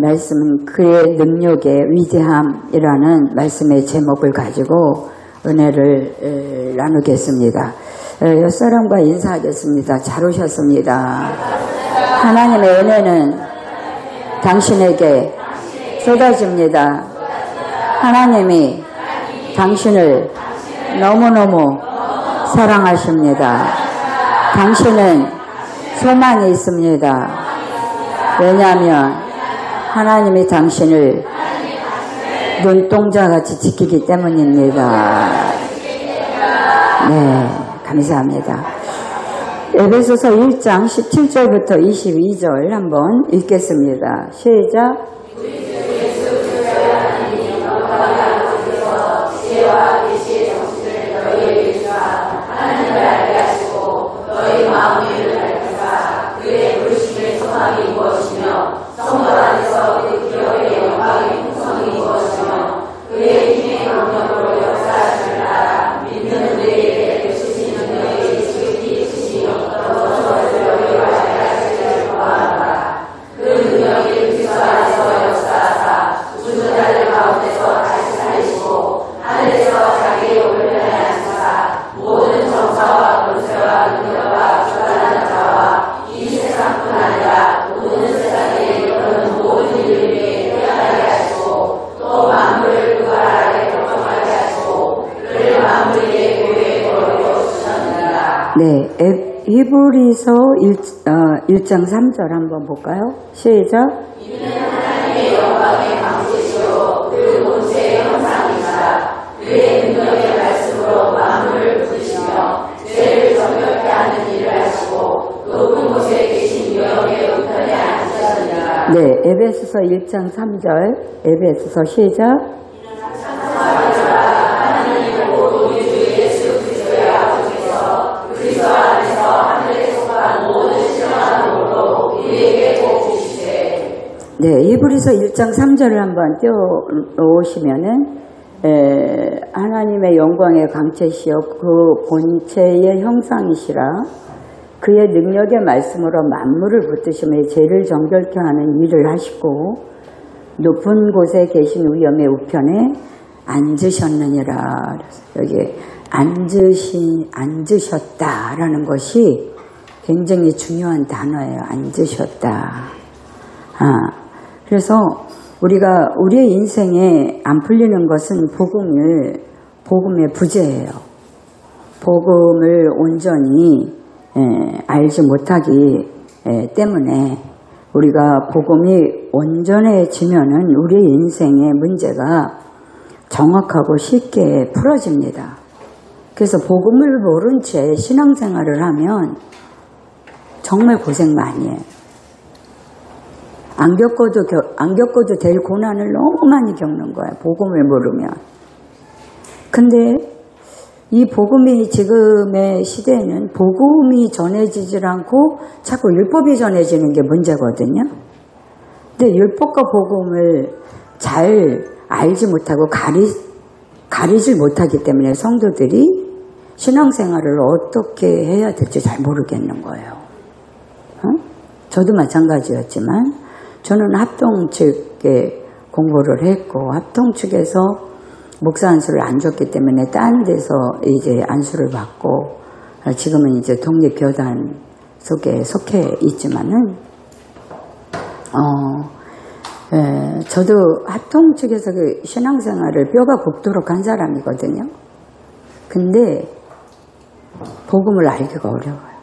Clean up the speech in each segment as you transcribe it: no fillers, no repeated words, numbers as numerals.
말씀은 그의 능력의 위대함이라는 말씀의 제목을 가지고 은혜를 나누겠습니다. 옆사람과 인사하겠습니다. 잘 오셨습니다. 하나님의 은혜는 당신에게 쏟아집니다. 하나님이 당신을 너무너무 사랑하십니다. 당신은 소망이 있습니다. 왜냐하면 하나님이 당신을 눈동자같이 지키기 때문입니다. 네, 감사합니다. 에베소서 1장 17절부터 22절 한번 읽겠습니다. 시작. 네, 히브리서 1장 3절 한번 볼까요? 시작. 이는 하나님의 영광의 방주시오 그 본체의 형상이시라 그의 능력의 말씀으로 만물을 부르시며 죄를 정결케 하는 일을 하시고 높은 곳에 계신 영의 우편에 앉으셨느니라. 네, 에베소서 1장 3절 에베소서 시작. 네, 히브리서 1장 3절을 한번 띄워놓으시면은, 하나님의 영광의 광채시여 그 본체의 형상이시라 그의 능력의 말씀으로 만물을 붙드시며 죄를 정결케 하는 일을 하시고 높은 곳에 계신 위엄의 우편에 앉으셨느니라. 여기 앉으셨다라는 것이 굉장히 중요한 단어예요. 앉으셨다. 그래서 우리가 우리의 인생에 안 풀리는 것은 복음의 부재예요. 복음을 온전히 알지 못하기 때문에 우리가 복음이 온전해지면은 우리의 인생의 문제가 정확하고 쉽게 풀어집니다. 그래서 복음을 모른 채 신앙생활을 하면 정말 고생 많이 해요. 안 겪어도 될 고난을 너무 많이 겪는 거예요. 복음을 모르면. 근데 이 복음이 지금의 시대에는 복음이 전해지질 않고 자꾸 율법이 전해지는 게 문제거든요. 근데 율법과 복음을 잘 알지 못하고 가리질 못하기 때문에 성도들이 신앙생활을 어떻게 해야 될지 잘 모르겠는 거예요. 저도 마찬가지였지만 저는 합동 측에 공부를 했고 합동 측에서 목사 안수를 안 줬기 때문에 딴 데서 이제 안수를 받고 지금은 이제 독립교단 속에 속해 있지만은 저도 합동 측에서 그 신앙생활을 뼈가 굽도록 한 사람이거든요. 근데 복음을 알기가 어려워요.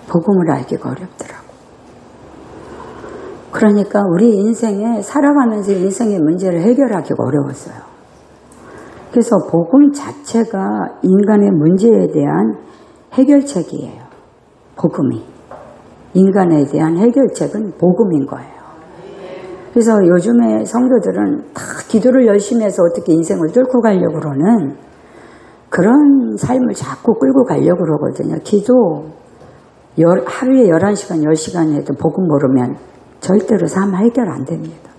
복음을 알기가 어렵더라고요. 그러니까 우리 인생에 살아가면서 인생의 문제를 해결하기가 어려웠어요. 그래서 복음 자체가 인간의 문제에 대한 해결책이에요. 복음이. 인간에 대한 해결책은 복음인 거예요. 그래서 요즘에 성도들은 다 기도를 열심히 해서 어떻게 인생을 뚫고 가려고 그러는 그런 삶을 자꾸 끌고 가려고 그러거든요. 기도 하루에 11시간, 10시간 해도 복음 모르면 절대로 삶 해결 안 됩니다.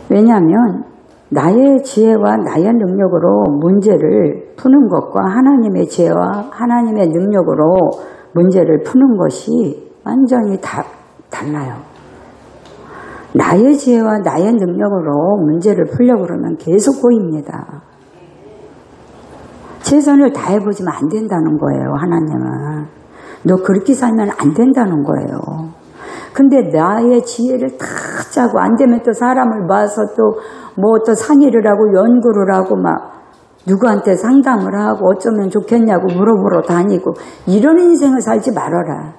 왜냐하면 나의 지혜와 나의 능력으로 문제를 푸는 것과 하나님의 지혜와 하나님의 능력으로 문제를 푸는 것이 완전히 달라요. 나의 지혜와 나의 능력으로 문제를 풀려고 그러면 계속 꼬입니다. 최선을 다해보지만 안 된다는 거예요. 하나님은. 너 그렇게 살면 안 된다는 거예요. 근데 나의 지혜를 다 짜고 안 되면 또 사람을 모아서 또 상의를 하고 연구를 하고 막 누구한테 상담을 하고 어쩌면 좋겠냐고 물어보러 다니고 이런 인생을 살지 말아라.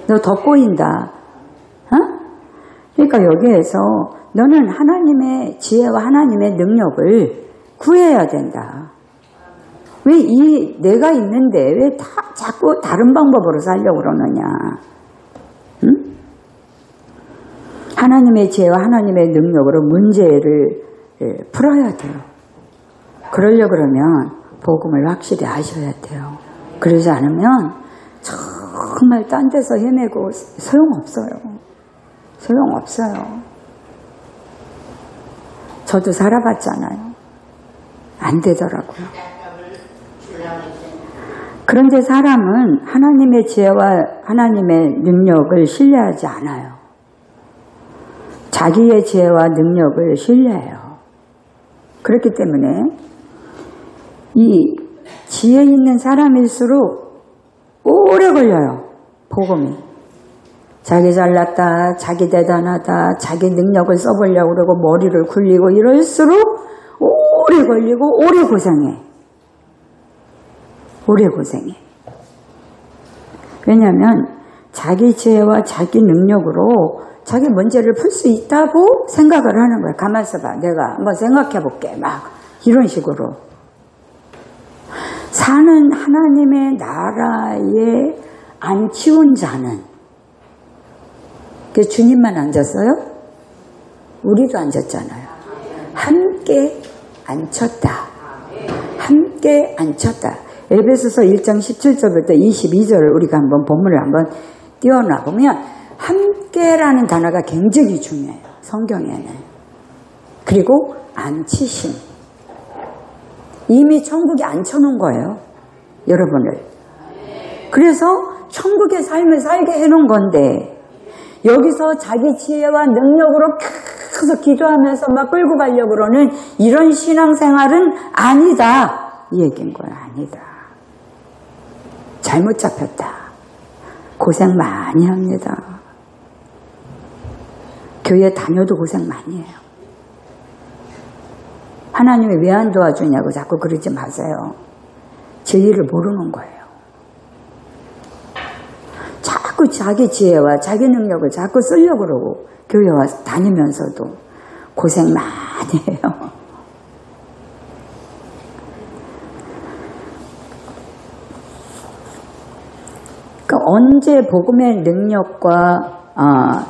너 더 꼬인다. 어? 그러니까 여기에서 너는 하나님의 지혜와 하나님의 능력을 구해야 된다. 왜 내가 있는데 왜 자꾸 다른 방법으로 살려고 그러느냐. 응? 하나님의 지혜와 하나님의 능력으로 문제를 풀어야 돼요. 그러려고 그러면 복음을 확실히 아셔야 돼요. 그러지 않으면 정말 딴 데서 헤매고 소용없어요. 소용없어요. 저도 살아봤잖아요. 안 되더라고요. 그런데 사람은 하나님의 지혜와 하나님의 능력을 신뢰하지 않아요. 자기의 지혜와 능력을 신뢰해요. 그렇기 때문에 이 지혜 있는 사람일수록 오래 걸려요. 복음이. 자기 잘났다, 자기 대단하다, 자기 능력을 써보려고 그러고 머리를 굴리고 이럴수록 오래 걸리고 오래 고생해. 오래 고생해. 왜냐하면 자기 지혜와 자기 능력으로 자기 문제를 풀 수 있다고 생각을 하는 거야. 가만 있어봐. 내가 한번 생각해 볼게. 막 이런 식으로. 사는 하나님의 나라에 안 치운 자는 주님만 앉았어요? 우리도 앉았잖아요. 함께 앉혔다. 함께 앉혔다. 에베소서 1장 17절부터 22절을 우리가 한번 본문을 한번 띄워놔 보면 함께라는 단어가 굉장히 중요해요. 성경에는. 그리고 앉히심. 이미 천국에 앉혀놓은 거예요. 여러분을. 그래서 천국의 삶을 살게 해놓은 건데 여기서 자기 지혜와 능력으로 계속 기도하면서 막 끌고 가려고 그러는 이런 신앙생활은 아니다. 이 얘기인 거야. 아니다. 잘못 잡혔다. 고생 많이 합니다. 교회 다녀도 고생 많이 해요. 하나님이 왜 안 도와주냐고 자꾸 그러지 마세요. 진리를 모르는 거예요. 자꾸 자기 지혜와 자기 능력을 자꾸 쓰려고 그러고 교회 와서 다니면서도 고생 많이 해요. 그러니까 언제 복음의 능력과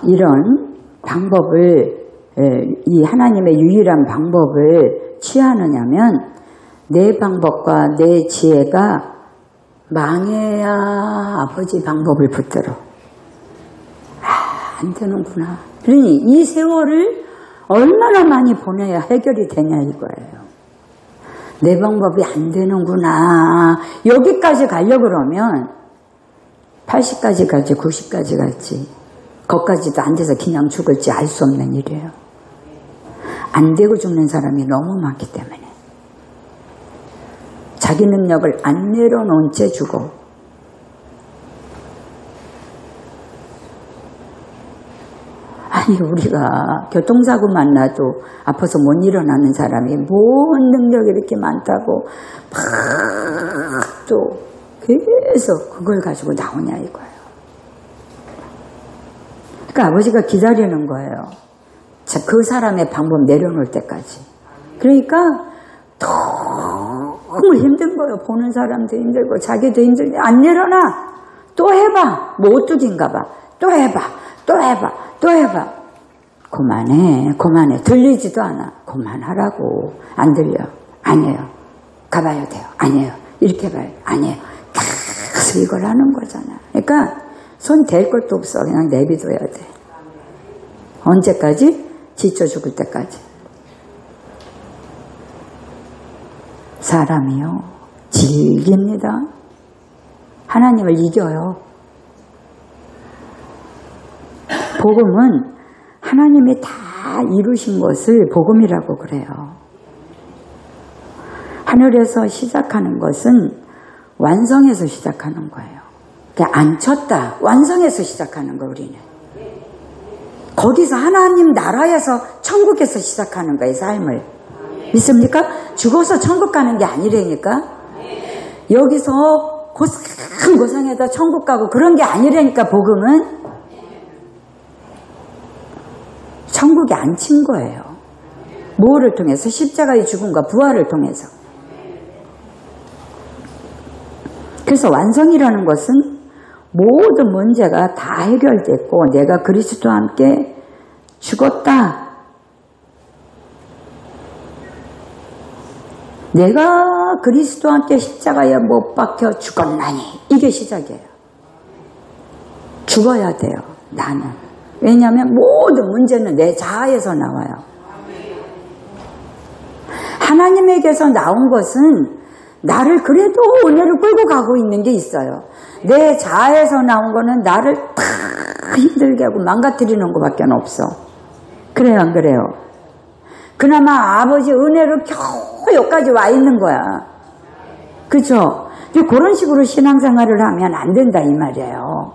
이런 방법을 이 하나님의 유일한 방법을 취하느냐면 내 방법과 내 지혜가 망해야 아버지 방법을 붙들어. 안 되는구나. 그러니 이 세월을 얼마나 많이 보내야 해결이 되냐 이거예요. 내 방법이 안 되는구나. 여기까지 가려고 그러면 80까지 갈지 90까지 갈지 거기까지도 안 돼서 그냥 죽을지 알 수 없는 일이에요. 안 되고 죽는 사람이 너무 많기 때문에. 자기 능력을 안 내려놓은 채 죽어. 아니 우리가 교통사고만 나도 아파서 못 일어나는 사람이 뭔 능력이 이렇게 많다고 막 또 계속 그걸 가지고 나오냐 이거예요. 그러니까 아버지가 기다리는 거예요. 자, 그 사람의 방법 내려놓을 때까지. 그러니까 너무 힘든 거예요. 보는 사람도 힘들고 자기도 힘들고 안 내려놔. 또 해봐. 뭐 오뚜기인가 봐. 또 해봐. 또 해봐. 또 해봐. 그만해. 들리지도 않아. 그만하라고. 안 들려. 아니에요. 가봐야 돼요. 아니에요. 이렇게 봐요. 아니에요. 계속 이걸 하는 거잖아. 그러니까 손 댈 것도 없어. 그냥 내비둬야 돼. 언제까지? 지쳐 죽을 때까지. 사람이요. 질깁니다. 하나님을 이겨요. 복음은 하나님이 다 이루신 것을 복음이라고 그래요. 하늘에서 시작하는 것은 완성에서 시작하는 거예요. 그러니까 안 쳤다. 완성에서 시작하는 거 우리는. 거기서 하나님 나라에서 천국에서 시작하는 거예요. 삶을. 믿습니까? 죽어서 천국 가는 게 아니라니까. 여기서 고상고상해서 천국 가고 그런 게 아니라니까. 복음은 천국에 안 친 거예요. 뭐를 통해서? 십자가의 죽음과 부활을 통해서. 그래서 완성이라는 것은 모든 문제가 다 해결됐고 내가 그리스도와 함께 죽었다. 내가 그리스도와 함께 십자가에 못 박혀 죽었나니. 이게 시작이에요. 죽어야 돼요. 나는. 왜냐하면 모든 문제는 내 자아에서 나와요. 하나님에게서 나온 것은 나를 그래도 은혜를 끌고 가고 있는 게 있어요. 내 자아에서 나온 거는 나를 다 힘들게 하고 망가뜨리는 것밖에 없어. 그래요, 안 그래요? 그나마 아버지 은혜로 겨우 여기까지 와 있는 거야. 그죠? 그런 식으로 신앙생활을 하면 안 된다 이 말이에요.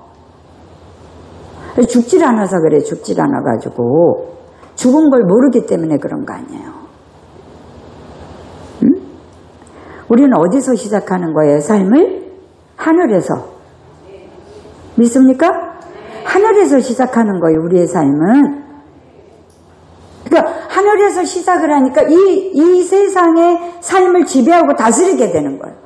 죽질 않아서 그래. 죽질 않아가지고 죽은 걸 모르기 때문에 그런 거 아니에요. 응? 우리는 어디서 시작하는 거예요? 삶을? 하늘에서. 믿습니까? 하늘에서 시작하는 거예요. 우리의 삶은. 그러니까 하늘에서 시작을 하니까 이 세상의 삶을 지배하고 다스리게 되는 거예요.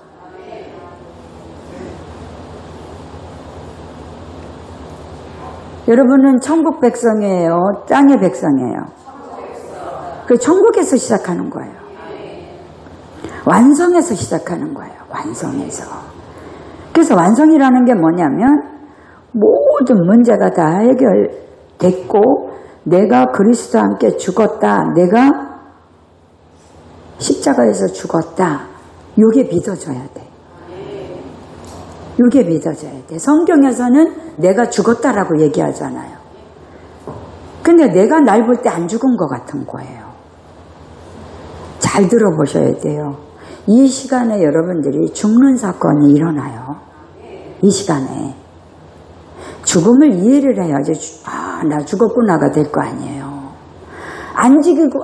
여러분은 천국 백성이에요? 땅의 백성이에요? 그 천국에서 시작하는 거예요. 완성에서 시작하는 거예요. 완성에서. 그래서 완성이라는 게 뭐냐면 모든 문제가 다 해결됐고 내가 그리스도와 함께 죽었다. 내가 십자가에서 죽었다. 이게 믿어져야 돼. 이게 믿어져야 돼. 성경에서는 내가 죽었다라고 얘기하잖아요. 근데 내가 날 볼 때 안 죽은 것 같은 거예요. 잘 들어보셔야 돼요. 이 시간에 여러분들이 죽는 사건이 일어나요. 이 시간에. 죽음을 이해를 해야지. 나 죽었구나가 될 거 아니에요. 안 죽이고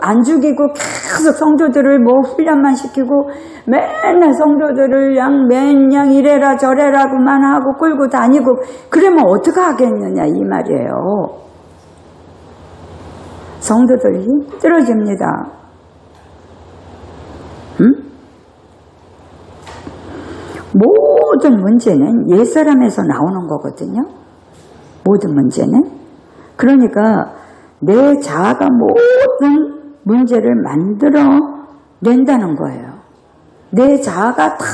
계속 성도들을 훈련만 시키고 맨날 성도들을 맨양 이래라 저래라고만 하고 끌고 다니고 그러면 어떻게 하겠느냐 이 말이에요. 성도들이 힘들어집니다. 응? 모든 문제는 옛사람에서 나오는 거거든요. 모든 문제는. 그러니까 내 자아가 모든 문제를 만들어 낸다는 거예요. 내 자아가 다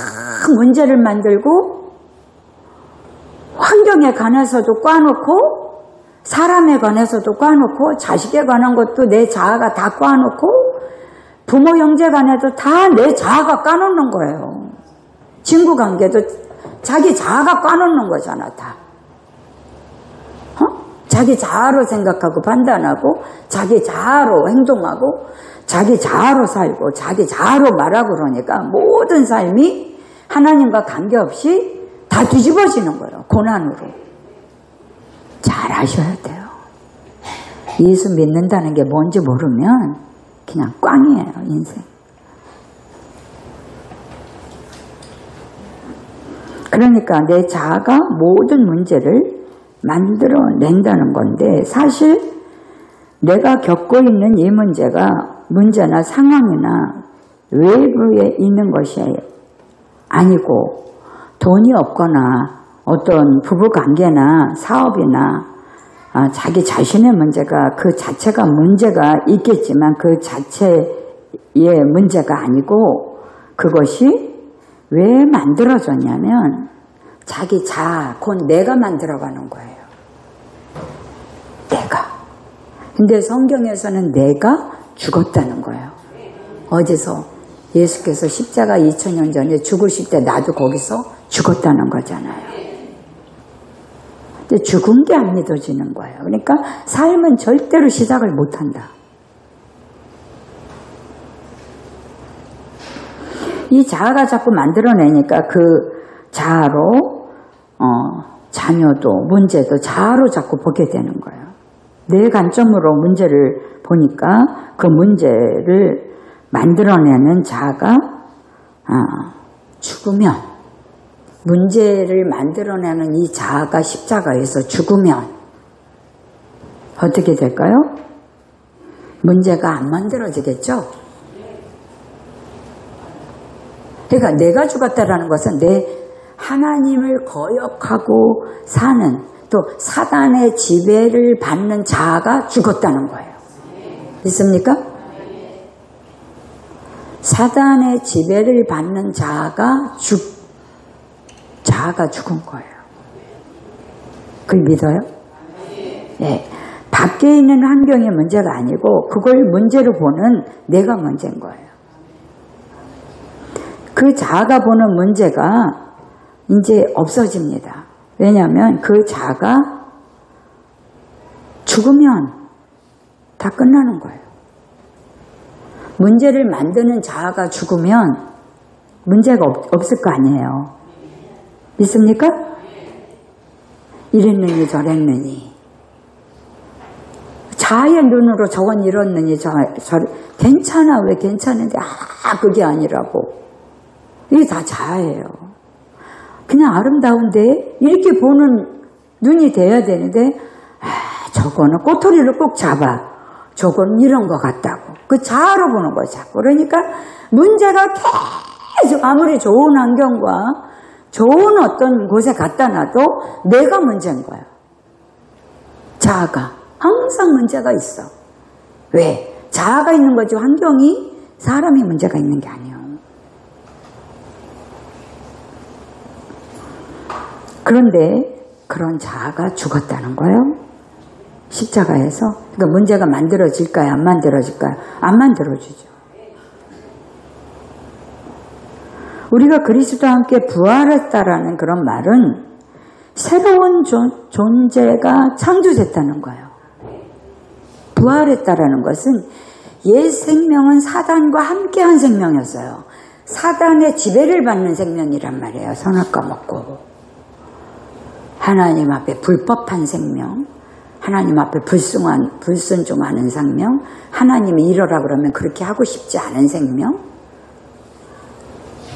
문제를 만들고 환경에 관해서도 꽈놓고 사람에 관해서도 꽈놓고 자식에 관한 것도 내 자아가 다 꽈놓고 부모 형제 간에도 다 내 자아가 까놓는 거예요. 친구 관계도 자기 자아가 까놓는 거잖아 다. 자기 자아로 생각하고 판단하고 자기 자아로 행동하고 자기 자아로 살고 자기 자아로 말하고 그러니까 모든 삶이 하나님과 관계없이 다 뒤집어지는 거예요. 고난으로. 잘 아셔야 돼요. 예수 믿는다는 게 뭔지 모르면 그냥 꽝이에요. 인생. 그러니까 내 자아가 모든 문제를 만들어낸다는 건데 사실 내가 겪고 있는 이 문제나 상황이나 외부에 있는 것이 아니고 돈이 없거나 어떤 부부관계나 사업이나 자기 자신의 문제가 그 자체가 문제가 있겠지만 그 자체의 문제가 아니고 그것이 왜 만들어졌냐면 자기 자아, 곧 내가 만들어가는 거예요. 내가. 근데 성경에서는 내가 죽었다는 거예요. 어디서? 예수께서 십자가 2000년 전에 죽으실 때 나도 거기서 죽었다는 거잖아요. 근데 죽은 게 안 믿어지는 거예요. 그러니까 삶은 절대로 시작을 못한다. 이 자아가 자꾸 만들어내니까 그 자아로 자녀도 문제도 자아로 자꾸 보게 되는 거예요. 내 관점으로 문제를 보니까 그 문제를 만들어내는 자아가 죽으면, 문제를 만들어내는 이 자아가 십자가에서 죽으면 어떻게 될까요? 문제가 안 만들어지겠죠? 그러니까 내가 죽었다라는 것은 내 하나님을 거역하고 사는, 또 사단의 지배를 받는 자아가 죽었다는 거예요. 믿습니까? 사단의 지배를 받는 자아가 죽은 거예요. 그걸 믿어요? 네. 밖에 있는 환경이 문제가 아니고 그걸 문제로 보는 내가 문제인 거예요. 그 자아가 보는 문제가 이제 없어집니다. 왜냐하면 그 자아가 죽으면 다 끝나는 거예요. 문제를 만드는 자아가 죽으면 문제가 없을 거 아니에요. 믿습니까? 이랬느니 저랬느니, 자아의 눈으로 저건 이렇느니 괜찮아, 왜 괜찮은데 그게 아니라고. 이게 다 자아예요. 그냥 아름다운데 이렇게 보는 눈이 돼야 되는데 저거는 꼬투리를 꼭 잡아, 저건 이런 것 같다고. 그 자아로 보는 거예요, 자꾸. 그러니까 문제가 계속 아무리 좋은 환경과 좋은 어떤 곳에 갖다 놔도 내가 문제인 거야. 자아가 항상 문제가 있어. 왜? 자아가 있는 거지 환경이, 사람이 문제가 있는 게 아니에요. 그런데 그런 자아가 죽었다는 거예요. 십자가에서. 그러니까 문제가 만들어질까요? 안 만들어질까요? 안 만들어지죠. 우리가 그리스도와 함께 부활했다라는 그런 말은 새로운 존재가 창조됐다는 거예요. 부활했다라는 것은 옛 생명은 사단과 함께한 생명이었어요. 사단의 지배를 받는 생명이란 말이에요. 선악과 먹고. 하나님 앞에 불법한 생명, 하나님 앞에 불순종하는 생명, 하나님이 이러라 그러면 그렇게 하고 싶지 않은 생명,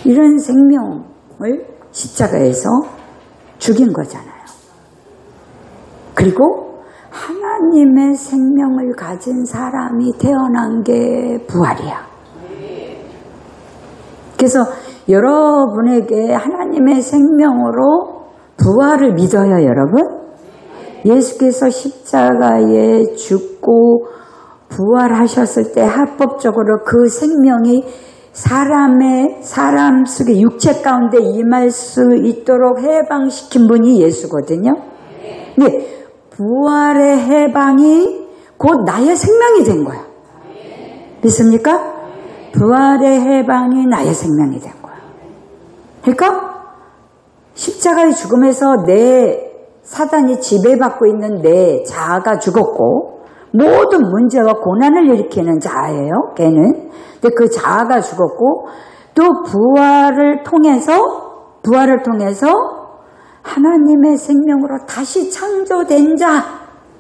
이런 생명을 십자가에서 죽인 거잖아요. 그리고 하나님의 생명을 가진 사람이 태어난 게 부활이야. 그래서 여러분에게 하나님의 생명으로 부활을 믿어요, 여러분? 예수께서 십자가에 죽고 부활하셨을 때 합법적으로 그 생명이 사람 속에 육체 가운데 임할 수 있도록 해방시킨 분이 예수거든요. 네, 부활의 해방이 곧 나의 생명이 된 거야. 믿습니까? 부활의 해방이 나의 생명이 된 거야. 그러니까 십자가의 죽음에서 내 사단이 지배받고 있는 내 자아가 죽었고, 모든 문제와 고난을 일으키는 자아예요, 걔는. 근데 그 자아가 죽었고, 또 부활을 통해서 하나님의 생명으로 다시 창조된 자,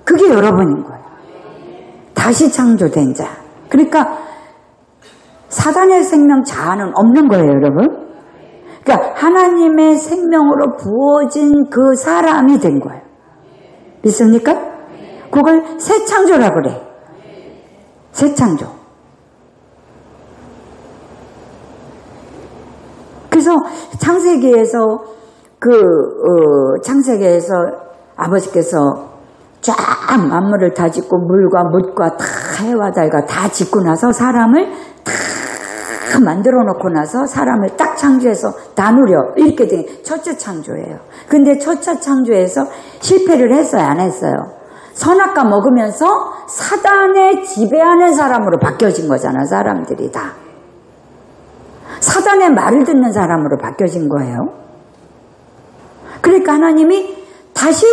그게 여러분인 거예요. 다시 창조된 자. 그러니까 사단의 생명 자아는 없는 거예요, 여러분. 그러니까 하나님의 생명으로 부어진 그 사람이 된 거예요. 믿습니까? 그걸 새 창조라고 그래. 새 창조. 그래서 창세기에서 창세기에서 아버지께서 쫙 만물을 다 짓고 물과 뭇과 다 해와 달과 다 짓고 나서 사람을 다 만들어 놓고 나서 사람을 딱 창조해서 다 누려, 이렇게 된 첫째 창조예요. 근데 첫째 창조에서 실패를 했어요, 안 했어요? 선악과 먹으면서 사단에 지배하는 사람으로 바뀌어진 거잖아, 사람들이 다. 사단의 말을 듣는 사람으로 바뀌어진 거예요. 그러니까 하나님이 다시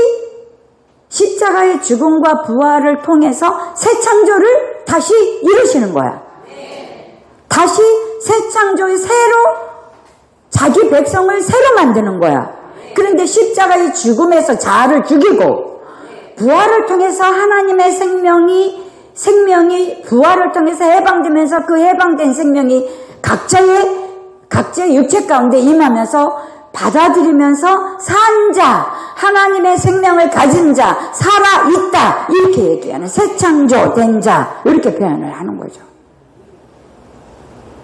십자가의 죽음과 부활을 통해서 새 창조를 다시 이루시는 거야. 다시 새 창조의 새로 자기 백성을 새로 만드는 거야. 그런데 십자가의 죽음에서 자아를 죽이고 부활을 통해서 하나님의 생명이 부활을 통해서 해방되면서 그 해방된 생명이 각자의 육체 가운데 임하면서 받아들이면서 산 자, 하나님의 생명을 가진 자, 살아있다 이렇게 얘기하는 새 창조된 자 이렇게 표현을 하는 거죠.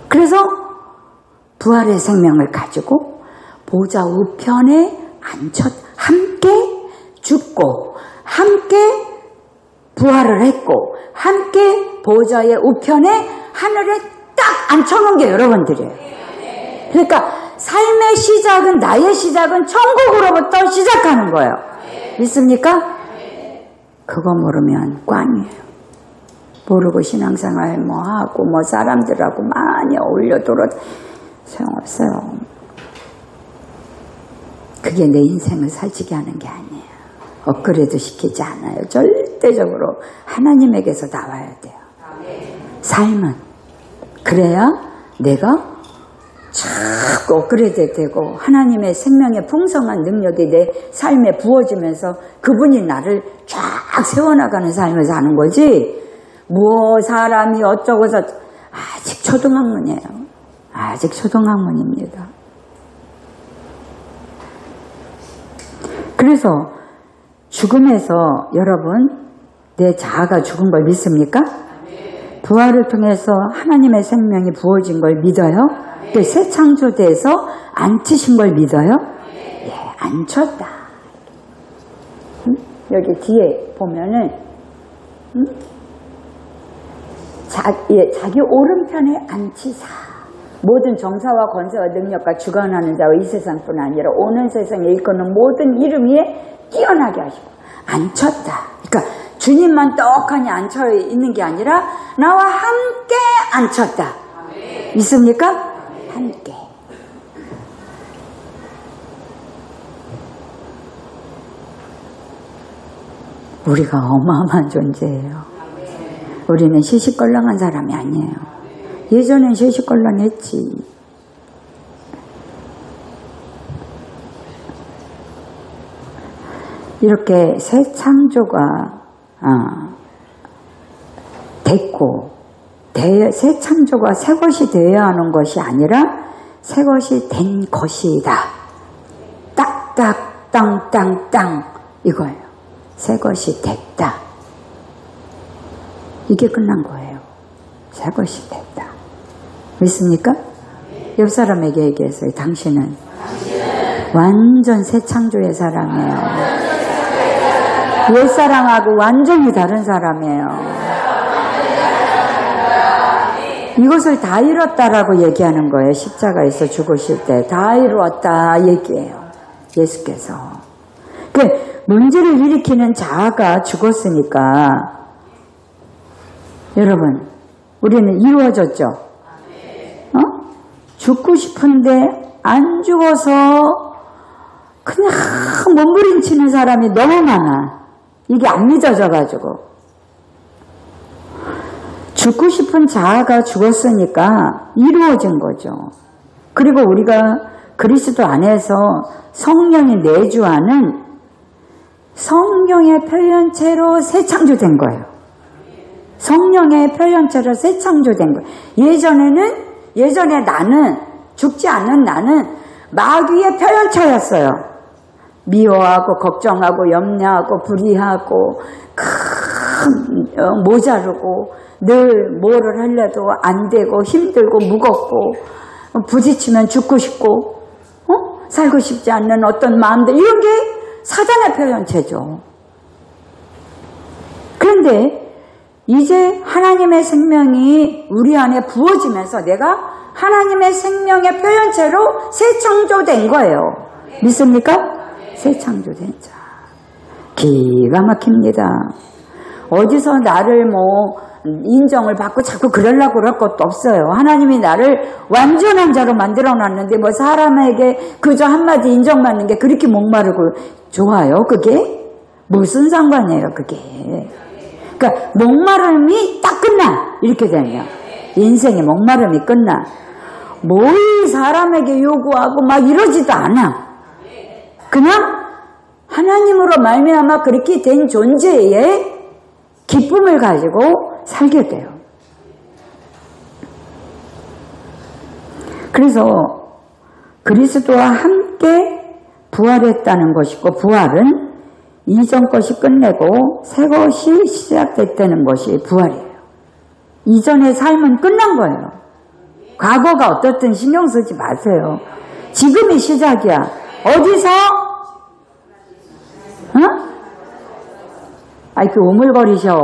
그래서 부활의 생명을 가지고 보좌 우편에 함께 죽고 함께 부활을 했고 함께 보좌의 우편에 하늘에 딱 앉혀놓은 게 여러분들이에요. 그러니까 삶의 시작은 나의 시작은 천국으로부터 시작하는 거예요. 믿습니까? 그거 모르면 꽝이에요. 모르고 신앙생활 하고 사람들하고 많이 어울려 돌아 소용없어요. 그게 내 인생을 살찌게 하는 게 아니에요. 업그레이드 시키지 않아요. 절대적으로 하나님에게서 나와야 돼요. 삶은 그래야 내가 쫙 업그레이드 되고 하나님의 생명의 풍성한 능력이 내 삶에 부어지면서 그분이 나를 쫙 세워나가는 삶을 사는 거지. 사람이 어쩌고서 아직 초등학문이에요. 아직 초등학문입니다. 그래서 죽음에서 여러분 내 자아가 죽은 걸 믿습니까? 부활을 통해서 하나님의 생명이 부어진 걸 믿어요? 새 창조돼서 앉히신 걸 믿어요? 예, 앉혔다. 여기 뒤에 보면은 자기 오른편에 앉히사 모든 정사와 권세와 능력과 주관하는 자와 이 세상뿐 아니라 오는 세상에 일컫는 모든 이름 위에 뛰어나게 하시고 앉혔다. 그러니까 주님만 떡하니 앉혀 있는 게 아니라 나와 함께 앉혔다. 믿습니까? 함께. 우리가 어마어마한 존재예요. 우리는 시시껄렁한 사람이 아니에요. 예전엔 시시껄렁했지. 이렇게 새 창조가 됐고 새 창조가 새 것이 되어야 하는 것이 아니라 새 것이 된 것이다. 딱딱 땅땅땅 이거예요. 새 것이 됐다. 이게 끝난 거예요. 새 것이 됐다. 믿습니까? 옆 사람에게 얘기했어요. 당신은 완전 새 창조의 사람이에요. 옛 사람하고 완전히 다른 사람이에요. 이것을 다 이뤘다라고 얘기하는 거예요. 십자가에서 죽으실 때 다 이루었다 얘기해요. 예수께서. 문제를 일으키는 자아가 죽었으니까 여러분 우리는 이루어졌죠. 죽고 싶은데 안 죽어서 그냥 몸부림치는 사람이 너무 많아. 이게 안 믿어져가지고. 죽고 싶은 자아가 죽었으니까 이루어진 거죠. 그리고 우리가 그리스도 안에서 성령이 내주하는 성령의 표현체로 새 창조된 거예요. 성령의 표현체로 새 창조된 거예요. 예전에 나는 죽지 않는 나는 마귀의 표현체였어요. 미워하고 걱정하고 염려하고 불의하고 모자르고 늘 뭐를 하려도 안 되고 힘들고 무겁고 부딪히면 죽고 싶고 살고 싶지 않는 어떤 마음들 이런 게 사단의 표현체죠. 그런데 이제 하나님의 생명이 우리 안에 부어지면서 내가 하나님의 생명의 표현체로 새 창조된 거예요. 믿습니까? 새 창조된 자. 기가 막힙니다. 어디서 나를 인정을 받고 자꾸 그러려고 그럴 것도 없어요. 하나님이 나를 완전한 자로 만들어놨는데 뭐 사람에게 그저 한마디 인정받는 게 그렇게 목마르고 좋아요? 그게? 무슨 상관이에요 그게? 그러니까 목마름이 딱 끝나. 이렇게 되면 인생의 목마름이 끝나. 뭘 사람에게 요구하고 막 이러지도 않아. 그냥 하나님으로 말미암아 그렇게 된 존재의 기쁨을 가지고 살게 돼요. 그래서 그리스도와 함께 부활했다는 것이고, 부활은 이전 것이 끝내고 새 것이 시작됐다는 것이 부활이에요. 이전의 삶은 끝난 거예요. 과거가 어떻든 신경 쓰지 마세요. 지금이 시작이야. 어디서? 응? 아이, 그 오물거리셔.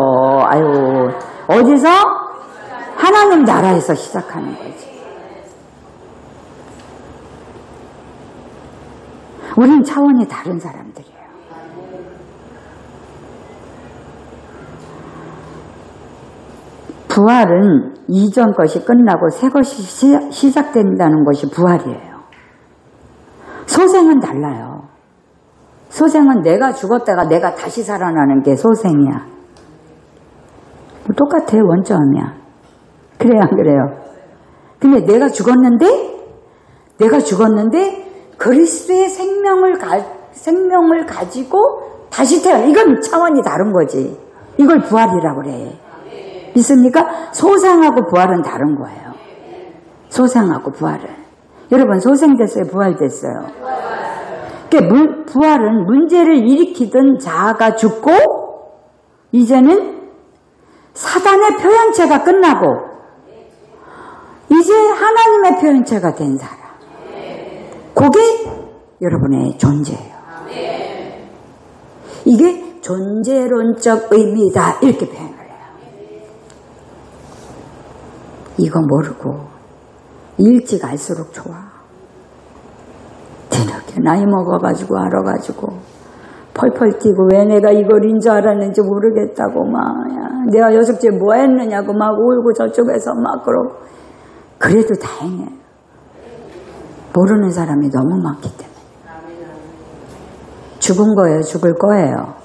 아유, 어디서? 하나님 나라에서 시작하는 거지. 우린 차원이 다른 사람들이에요. 부활은 이전 것이 끝나고 새 것이 시작된다는 것이 부활이에요. 소생은 달라요. 소생은 내가 죽었다가 내가 다시 살아나는 게 소생이야. 똑같아요. 원점이야. 그래요, 안 그래요? 근데 내가 죽었는데 그리스도의 생명을 가지고 다시 태어나. 이건 차원이 다른 거지. 이걸 부활이라고 그래. 믿습니까? 소생하고 부활은 다른 거예요. 소생하고 부활은. 여러분, 소생됐어요? 부활됐어요? 그러니까 부활은 문제를 일으키던 자아가 죽고, 이제는 사단의 표현체가 끝나고, 이제 하나님의 표현체가 된 사람. 그게 여러분의 존재예요. 이게 존재론적 의미다. 이렇게 표현을 해요. 이거 모르고 일찍 알수록 좋아. 뒤늦게 나이 먹어가지고 알아가지고 펄펄 뛰고 왜 내가 이걸 인줄 알았는지 모르겠다고 막, 야, 내가 여섯째 뭐 했느냐고 막 울고 저쪽에서 막 그러고. 그래도 다행이에요. 모르는 사람이 너무 많기 때문에. 죽은 거예요? 죽을 거예요?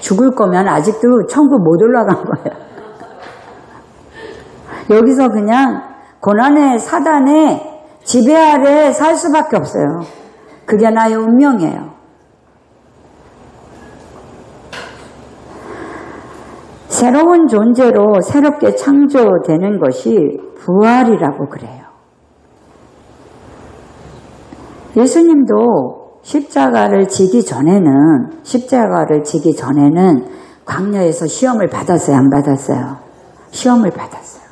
죽을 거면 아직도 천국 못 올라간 거예요. 여기서 그냥 고난의 사단의 지배 아래 살 수밖에 없어요. 그게 나의 운명이에요. 새로운 존재로 새롭게 창조되는 것이 부활이라고 그래요. 예수님도 십자가를 지기 전에는 광야에서 시험을 받았어요? 안 받았어요? 시험을 받았어요.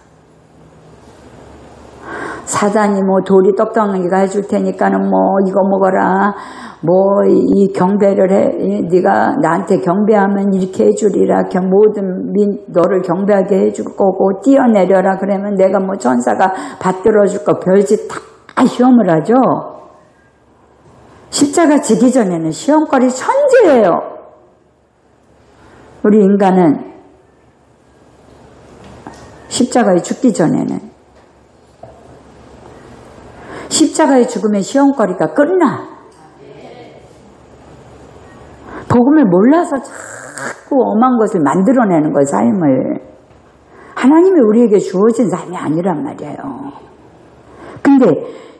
사단이 뭐 돌이 떡덩이가 해줄 테니까는 뭐 이거 먹어라, 뭐 이 경배를 해, 네가 나한테 경배하면 이렇게 해주리라, 모든 너를 경배하게 해줄 거고 뛰어내려라 그러면 내가 뭐 천사가 받들어줄 거, 별짓 다 시험을 하죠. 십자가 지기 전에는 시험거리 천지예요. 우리 인간은 십자가에 죽기 전에는 십자가의 죽음의 시험거리가 끝나. 복음을 몰라서 자꾸 엄한 것을 만들어내는 거예요, 삶을. 하나님이 우리에게 주어진 삶이 아니란 말이에요. 근데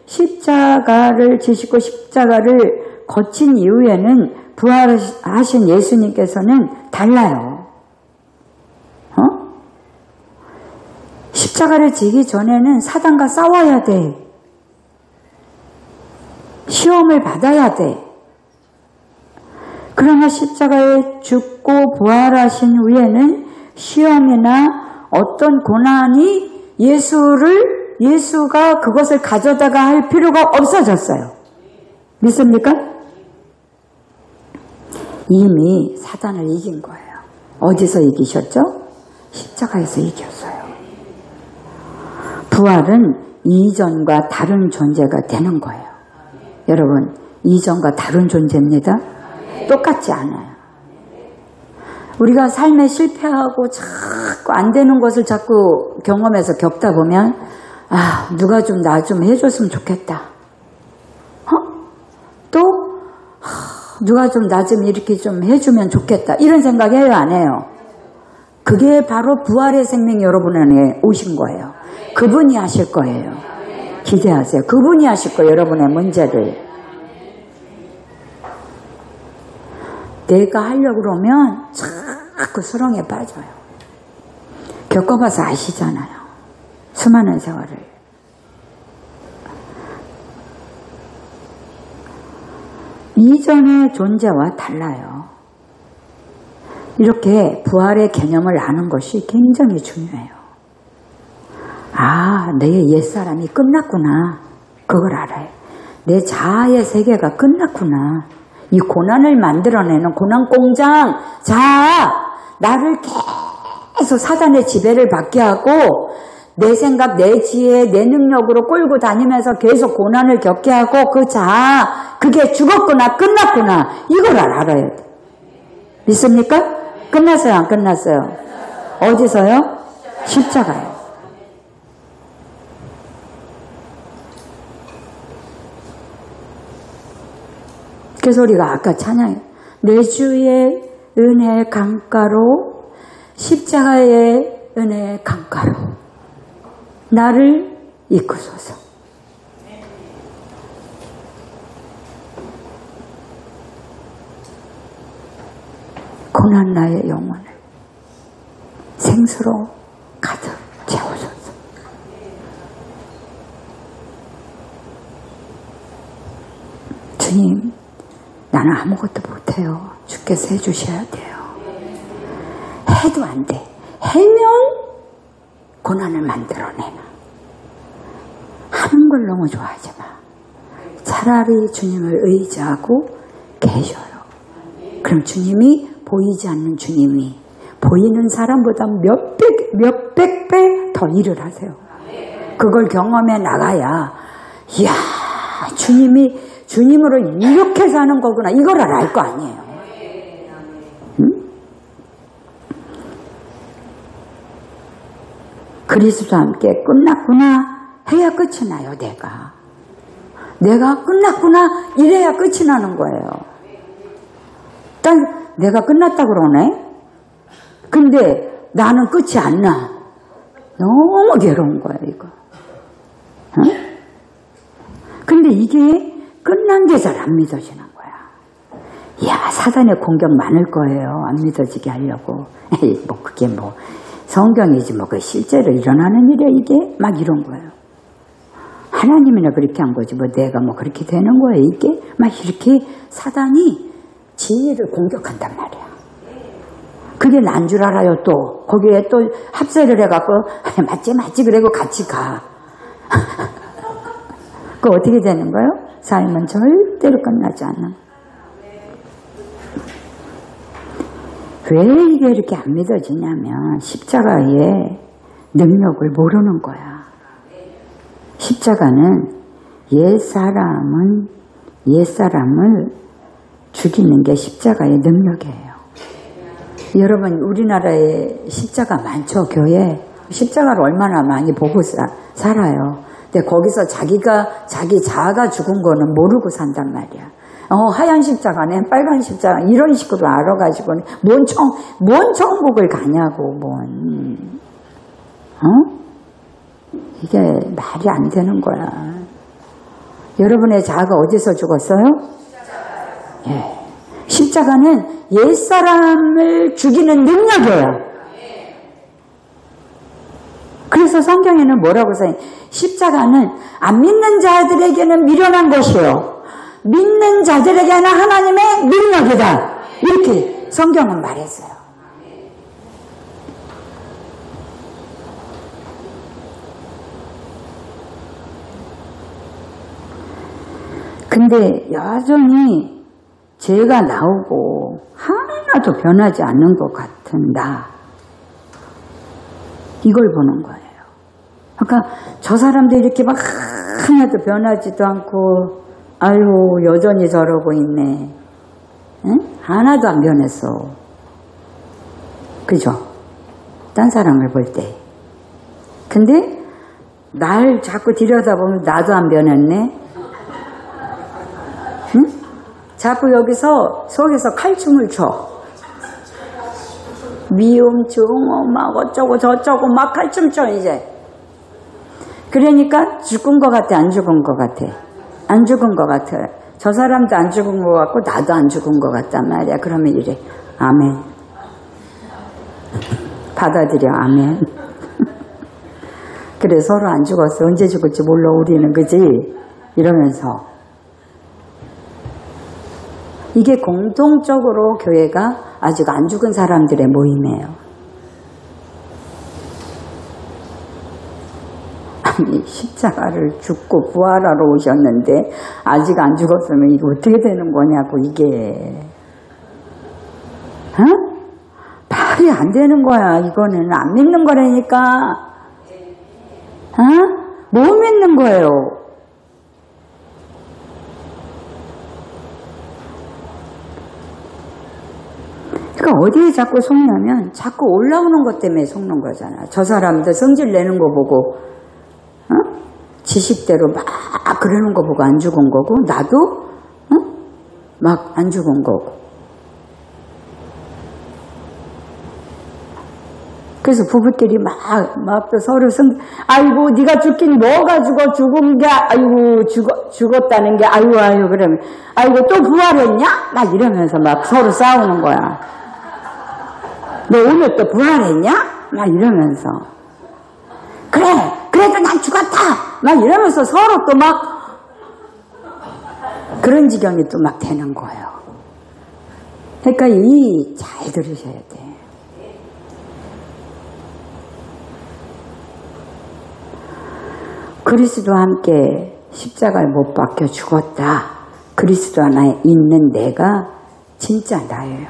십자가를 지시고 십자가를 거친 이후에는 부활하신 예수님께서는 달라요. 십자가를 지기 전에는 사단과 싸워야 돼. 시험을 받아야 돼. 그러나 십자가에 죽고 부활하신 후에는 시험이나 어떤 고난이 예수가 그것을 가져다가 할 필요가 없어졌어요. 믿습니까? 이미 사단을 이긴 거예요. 어디서 이기셨죠? 십자가에서 이겼어요. 부활은 이전과 다른 존재가 되는 거예요. 여러분, 이전과 다른 존재입니다. 똑같지 않아요. 우리가 삶에 실패하고 참 자꾸 안 되는 것을 자꾸 경험해서 겪다 보면 아, 누가 좀 나 좀 해줬으면 좋겠다. 또 누가 좀 나 좀 이렇게 좀 해주면 좋겠다. 이런 생각해요, 안 해요? 그게 바로 부활의 생명이 여러분 안에 오신 거예요. 그분이 하실 거예요. 기대하세요. 그분이 하실 거예요, 여러분의 문제를. 내가 하려고 그러면 자꾸 수렁에 빠져요. 겪어봐서 아시잖아요. 수많은 세월을. 이전의 존재와 달라요. 이렇게 부활의 개념을 아는 것이 굉장히 중요해요. 아, 내 옛사람이 끝났구나. 그걸 알아요. 내 자아의 세계가 끝났구나. 이 고난을 만들어내는 고난 공장, 자아, 나를 계속 사단의 지배를 받게 하고 내 생각, 내 지혜, 내 능력으로 끌고 다니면서 계속 고난을 겪게 하고 그 자아, 그게 죽었구나, 끝났구나. 이걸 알아야 돼. 믿습니까? 끝났어요, 안 끝났어요? 어디서요? 십자가요. 그래서 우리가 아까 찬양해. 내 주의 은혜의 강가로, 십자가의 은혜의 강가로 나를 이끄소서. 고난 나의 영혼을 생수로 가득 채워소서. 주님, 나는 아무것도 못해요. 주께서 해주셔야 돼요. 해도 안 돼. 해면 고난을 만들어내나. 하는 걸 너무 좋아하지 마. 차라리 주님을 의지하고 계셔요. 그럼 주님이 보이지 않는 주님이 보이는 사람보다 몇백 배 더 일을 하세요. 그걸 경험해 나가야 이야, 주님이 주님으로 이렇게 사는 거구나. 이걸 알 거 아니에요. 응? 그리스도와 함께 끝났구나 해야 끝이 나요. 내가 끝났구나 이래야 끝이 나는 거예요. 딱 내가 끝났다 그러네. 근데 나는 끝이 안 나. 너무 괴로운 거예요, 이거. 응? 근데 이게 끝난 게 잘 안 믿어지는 거야. 이야, 사단의 공격 많을 거예요. 안 믿어지게 하려고. 뭐 그게 뭐 성경이지 뭐 그 실제로 일어나는 일이야 이게? 막 이런 거예요. 하나님이나 그렇게 한 거지 뭐 내가 뭐 그렇게 되는 거예요 이게? 막 이렇게 사단이 진리를 공격한단 말이야. 그게 난 줄 알아요. 또 거기에 또 합세를 해갖고 맞지 그래고 같이 가. 그 어떻게 되는 거예요? 삶은 절대로 끝나지 않는. 왜 이게 이렇게 안 믿어지냐면 십자가의 능력을 모르는 거야. 십자가는 옛사람을 죽이는 게 십자가의 능력이에요. 여러분, 우리나라에 십자가 많죠, 교회. 십자가를 얼마나 많이 보고 살아요. 근데 거기서 자기 자아가 죽은 거는 모르고 산단 말이야. 하얀 십자가네, 빨간 십자가, 이런 식으로 알아가지고, 뭔 천국을 가냐고, 이게 말이 안 되는 거야. 여러분의 자아가 어디서 죽었어요? 예. 십자가는 옛사람을 죽이는 능력이에요. 그래서 성경에는 뭐라고 써요? 십자가는 안 믿는 자들에게는 미련한 것이요 믿는 자들에게는 하나님의 능력이다. 이렇게 성경은 말했어요. 근데 여전히 죄가 나오고 하나도 변하지 않는 것 같은 나, 이걸 보는 거예요. 그러니까 저 사람도 이렇게 막 하나도 변하지도 않고 아유 여전히 저러고 있네. 응? 하나도 안 변했어. 그죠? 딴 사람을 볼 때. 근데 날 자꾸 들여다보면 나도 안 변했네. 응? 자꾸 여기서 속에서 칼춤을 춰. 미움증 막 어쩌고 저쩌고 막 칼춤 춰 이제. 그러니까 죽은 것 같아, 안 죽은 것 같아. 안 죽은 것 같아. 저 사람도 안 죽은 것 같고 나도 안 죽은 것 같단 말이야. 그러면 이래. 아멘. 받아들여. 아멘. 그래, 서로 안 죽었어. 언제 죽을지 몰라 우리는. 그지? 이러면서. 이게 공통적으로 교회가 아직 안 죽은 사람들의 모임이에요. 아니, 십자가를 죽고 부활하러 오셨는데 아직 안 죽었으면 이거 어떻게 되는 거냐고, 이게. 어? 말이 안 되는 거야. 이거는 안 믿는 거라니까. 어? 못 믿는 거예요. 그러니까 어디에 자꾸 속냐면 자꾸 올라오는 것 때문에 속는 거잖아. 저 사람들 성질 내는 거 보고 지식대로 막 그러는 거 보고 안 죽은 거고, 나도 막 안 죽은 거고. 그래서 부부끼리 막 서로 아이고, 네가 죽긴 뭐가 죽은 게, 아이고, 죽었다는 게, 아이고, 그러면, 아이고, 또 부활했냐? 막 이러면서 막 서로 싸우는 거야. 너 오늘 또 부활했냐? 막 이러면서. 그래, 그래도 난 죽었다! 막 이러면서 서로 또 막, 그런 지경이 또 막 되는 거예요. 그러니까 잘 들으셔야 돼. 그리스도와 함께 십자가에 못 박혀 죽었다. 그리스도 안에 있는 내가 진짜 나예요.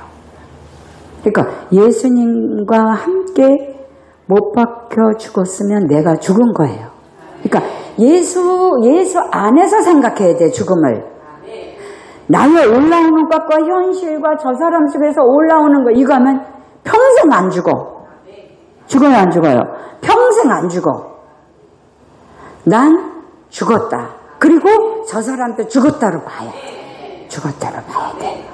그러니까 예수님과 함께 못 박혀 죽었으면 내가 죽은 거예요. 그러니까 예수 안에서 생각해야 돼, 죽음을. 나의 올라오는 것과 현실과 저 사람 속에서 올라오는 거, 이거 하면 평생 안 죽어. 죽어요, 안 죽어요? 평생 안 죽어. 난 죽었다. 그리고 저 사람도 죽었다로 봐야 돼. 죽었다로 봐야 돼.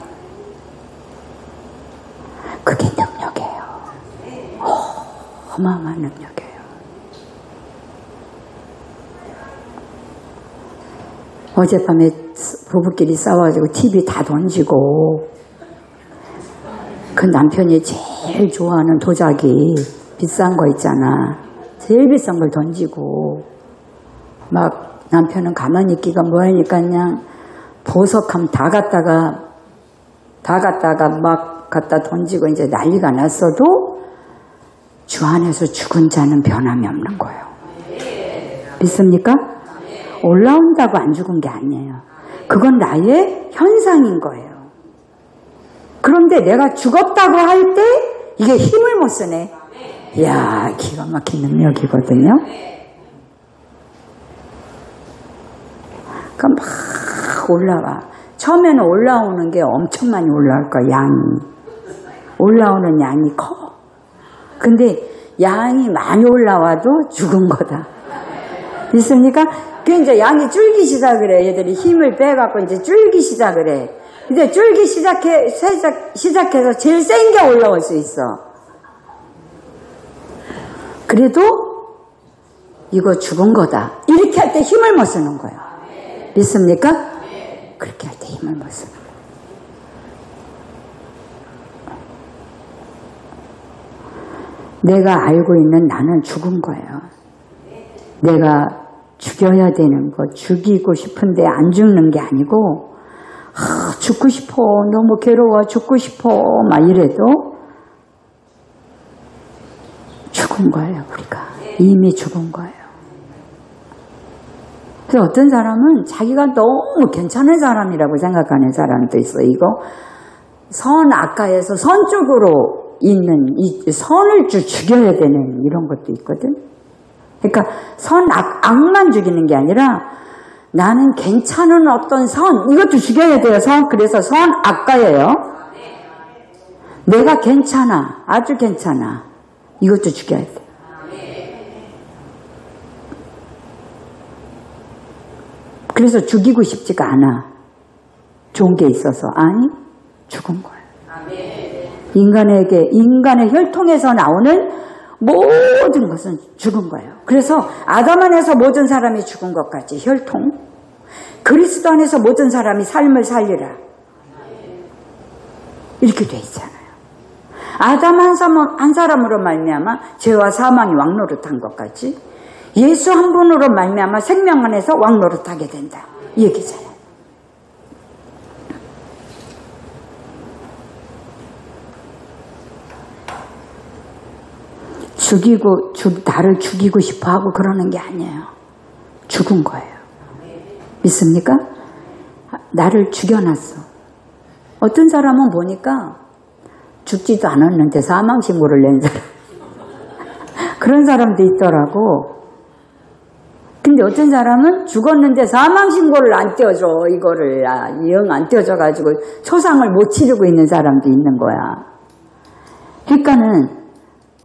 그게 능력이에요. 어마어마한 능력이에요. 어젯밤에 부부끼리 싸워가지고 TV 다 던지고, 그 남편이 제일 좋아하는 도자기 비싼 거 있잖아. 제일 비싼 걸 던지고, 막 남편은 가만히 있기가 뭐하니까 그냥 보석함 다 갖다가 막 갖다 던지고 이제 난리가 났어도 주 안에서 죽은 자는 변함이 없는 거예요. 믿습니까? 올라온다고 안 죽은 게 아니에요. 그건 나의 현상인 거예요. 그런데 내가 죽었다고 할 때 이게 힘을 못 쓰네. 이야, 기가 막힌 능력이거든요. 그러니까 막 올라와. 처음에는 올라오는 게 엄청 많이 올라올 거야, 양이. 올라오는 양이 커. 근데 양이 많이 올라와도 죽은 거다. 믿습니까? 그 이제 양이 줄기 시작을 해. 얘들이 힘을 빼갖고 이제 줄기 시작을 해. 근데 줄기 시작해서 제일 센 게 올라올 수 있어. 그래도 이거 죽은 거다. 이렇게 할 때 힘을 못 쓰는 거예요. 믿습니까? 그렇게 할 때 힘을 못 쓰는 거예요. 내가 알고 있는 나는 죽은 거예요. 내가 죽여야 되는 거, 죽이고 싶은데 안 죽는 게 아니고, 죽고 싶어, 너무 괴로워, 죽고 싶어, 막 이래도 죽은 거예요, 우리가. 이미 죽은 거예요. 그래서 어떤 사람은 자기가 너무 괜찮은 사람이라고 생각하는 사람도 있어. 이거 선 악가에서 선 쪽으로 있는 이 선을 죽여야 되는 이런 것도 있거든. 그러니까 악만 죽이는 게 아니라 나는 괜찮은 어떤 선, 이것도 죽여야 돼요. 그래서 선 악가예요. 내가 괜찮아, 아주 괜찮아. 이것도 죽여야 돼. 그래서 죽이고 싶지가 않아. 좋은 게 있어서. 아니, 죽은 거야. 인간의 혈통에서 나오는 모든 것은 죽은 거예요. 그래서 아담 안에서 모든 사람이 죽은 것 같이 혈통, 그리스도 안에서 모든 사람이 삶을 살리라. 이렇게 돼 있잖아요. 아담 한 사람으로 말미암아 죄와 사망이 왕노릇한 것 같이 예수 한 분으로 말미암아 생명 안에서 왕노릇하게 된다. 이 얘기잖아요. 나를 죽이고 싶어 하고 그러는 게 아니에요. 죽은 거예요. 믿습니까? 나를 죽여놨어. 어떤 사람은 보니까 죽지도 않았는데 사망신고를 낸 사람. 그런 사람도 있더라고. 근데 어떤 사람은 죽었는데 사망신고를 안 떼어줘. 이거를 영 안 떼어줘가지고 소상을 못 치르고 있는 사람도 있는 거야. 그러니까는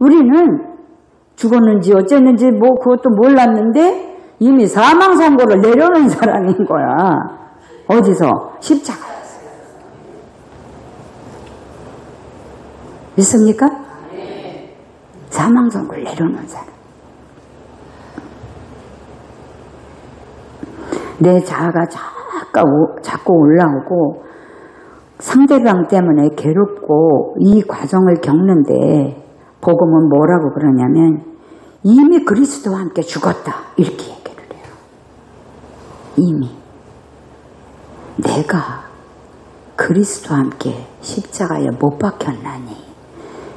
우리는 죽었는지 어쨌는지 뭐 그것도 몰랐는데 이미 사망선고를 내려놓은 사람인 거야. 어디서? 십자가였어요. 믿습니까? 사망선고를 내려놓은 사람. 내 자아가 자꾸 올라오고 상대방 때문에 괴롭고 이 과정을 겪는데 복음은 뭐라고 그러냐면 이미 그리스도와 함께 죽었다. 이렇게 얘기를 해요. 이미. 내가 그리스도와 함께 십자가에 못 박혔나니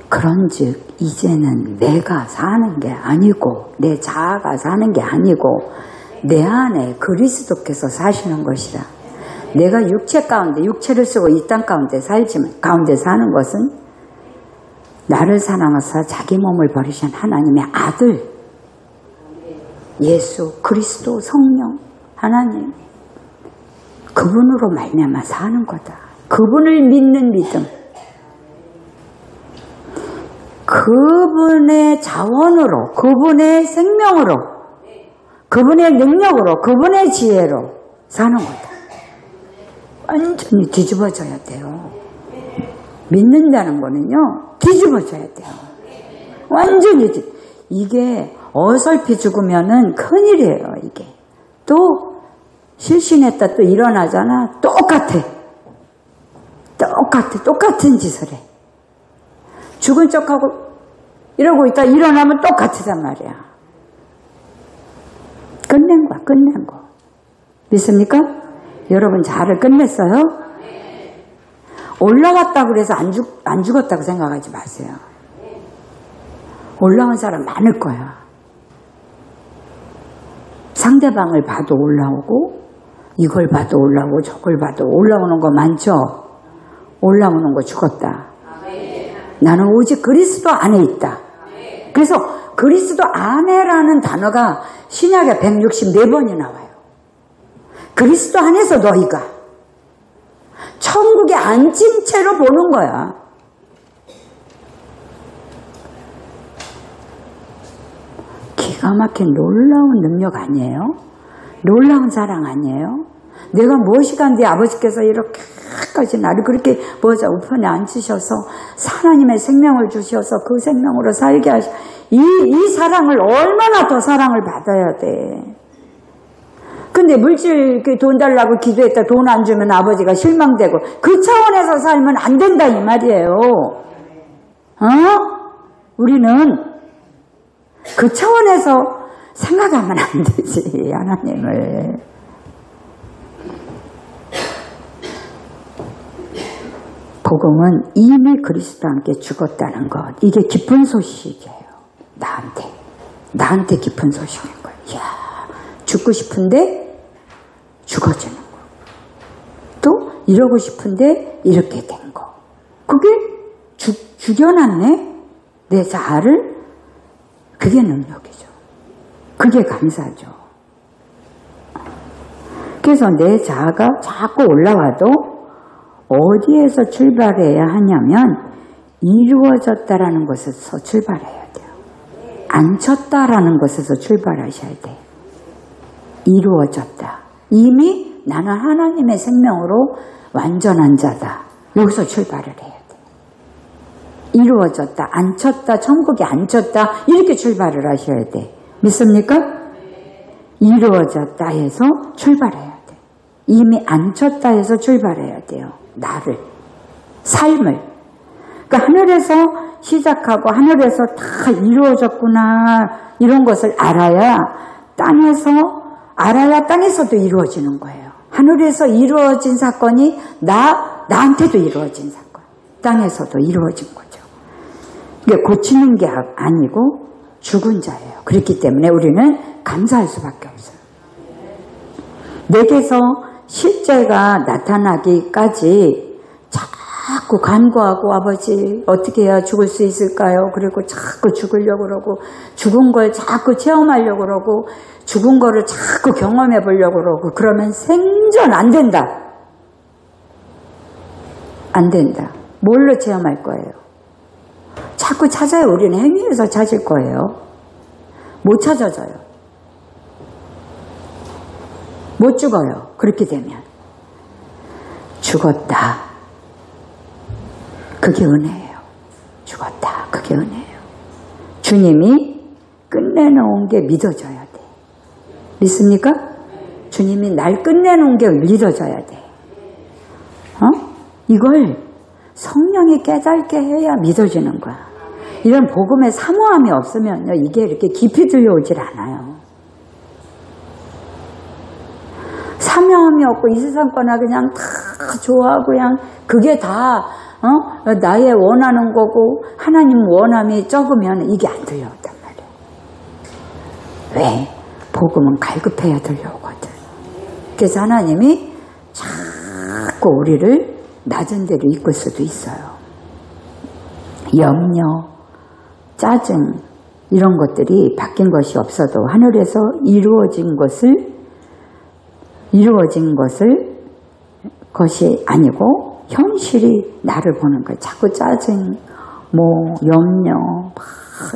그런즉 이제는 내가 사는 게 아니고 내 자아가 사는 게 아니고 내 안에 그리스도께서 사시는 것이라. 내가 육체 가운데 육체를 쓰고 이 땅 가운데 살지만 가운데 사는 것은 나를 사랑하사 자기 몸을 버리신 하나님의 아들 예수 그리스도 성령 하나님 그분으로 말미암아 사는 거다. 그분을 믿는 믿음, 그분의 자원으로, 그분의 생명으로, 그분의 능력으로, 그분의 지혜로 사는 거다. 완전히 뒤집어져야 돼요. 믿는다는 거는요, 뒤집어져야 돼요. 완전히 이게 어설피 죽으면은 큰일이에요. 이게 또 실신했다 또 일어나잖아. 똑같은 짓을 해. 죽은 척하고 이러고 있다 일어나면 똑같으단 말이야. 끝낸 거. 믿습니까? 여러분 자아를 끝냈어요? 올라왔다고 그래서 안 죽었다고 생각하지 마세요. 올라온 사람 많을 거야. 상대방을 봐도 올라오고 이걸 봐도 올라오고 저걸 봐도 올라오는 거 많죠? 올라오는 거 죽었다. 나는 오직 그리스도 안에 있다. 그래서 그리스도 안에라는 단어가 신약에 164번이 나와요. 그리스도 안에서 너희가 천국에 앉은 채로 보는 거야. 기가 막힌 놀라운 능력 아니에요? 놀라운 사랑 아니에요? 내가 무엇이가 네 아버지께서 이렇게까지 나를 그렇게 보자 우편에 앉히셔서 하나님의 생명을 주셔서 그 생명으로 살게 하시 이 사랑을 얼마나 더 사랑을 받아야 돼. 근데 물질 돈 달라고 기도했다 돈 안 주면 아버지가 실망되고 그 차원에서 살면 안 된다 이 말이에요. 우리는 그 차원에서 생각하면 안 되지 하나님을. 복음은 이미 그리스도와 함께 죽었다는 것. 이게 기쁜 소식이에요. 나한테 기쁜 소식인 거예요. 이야, 죽고 싶은데 죽어지는 거. 또 이러고 싶은데 이렇게 된 거. 그게 죽여놨네. 내 자아를. 그게 능력이죠. 그게 감사죠. 그래서 내 자아가 자꾸 올라와도 어디에서 출발해야 하냐면 이루어졌다라는 것에서 출발해야 돼요. 앉혔다라는 것에서 출발하셔야 돼. 이루어졌다. 이미 나는 하나님의 생명으로 완전한 자다. 여기서 출발을 해야 돼. 이루어졌다. 앉혔다. 천국에 앉혔다. 이렇게 출발을 하셔야 돼. 믿습니까? 이루어졌다 해서 출발해야 돼. 이미 앉혔다 해서 출발해야 돼요. 나를. 삶을. 그러니까 하늘에서 시작하고 하늘에서 다 이루어졌구나. 이런 것을 알아야 땅에서도 이루어지는 거예요. 하늘에서 이루어진 사건이 나한테도 이루어진 사건. 땅에서도 이루어진 거죠. 이게 고치는 게 아니고 죽은 자예요. 그렇기 때문에 우리는 감사할 수밖에 없어요. 내게서 실제가 나타나기까지 자꾸 간구하고 아버지 어떻게 해야 죽을 수 있을까요? 그리고 자꾸 죽으려고 그러고 죽은 걸 자꾸 체험하려고 그러고 죽은 거를 자꾸 경험해 보려고 그러고 그러면 생전 안 된다. 안 된다. 뭘로 체험할 거예요? 자꾸 찾아요. 우리는 행위에서 찾을 거예요. 못 찾아져요. 못 죽어요. 그렇게 되면. 죽었다. 그게 은혜예요. 죽었다. 그게 은혜예요. 주님이 끝내놓은 게 믿어져야 돼. 믿습니까? 주님이 날 끝내놓은 게 믿어져야 돼. 이걸 성령이 깨닫게 해야 믿어지는 거야. 이런 복음의 사모함이 없으면 이게 이렇게 깊이 들려오질 않아요. 사모함이 없고 이 세상 거나 그냥 다 좋아하고 그냥 그게 다 나의 원하는 거고 하나님 원함이 적으면 이게 안 들려온단 말이에요. 왜? 복음은 갈급해야 들려오거든. 그래서 하나님이 자꾸 우리를 낮은 데로 이끌 수도 있어요. 염려, 짜증 이런 것들이 바뀐 것이 없어도 하늘에서 이루어진 것이 아니고 현실이 나를 보는 거예요. 자꾸 짜증, 염려,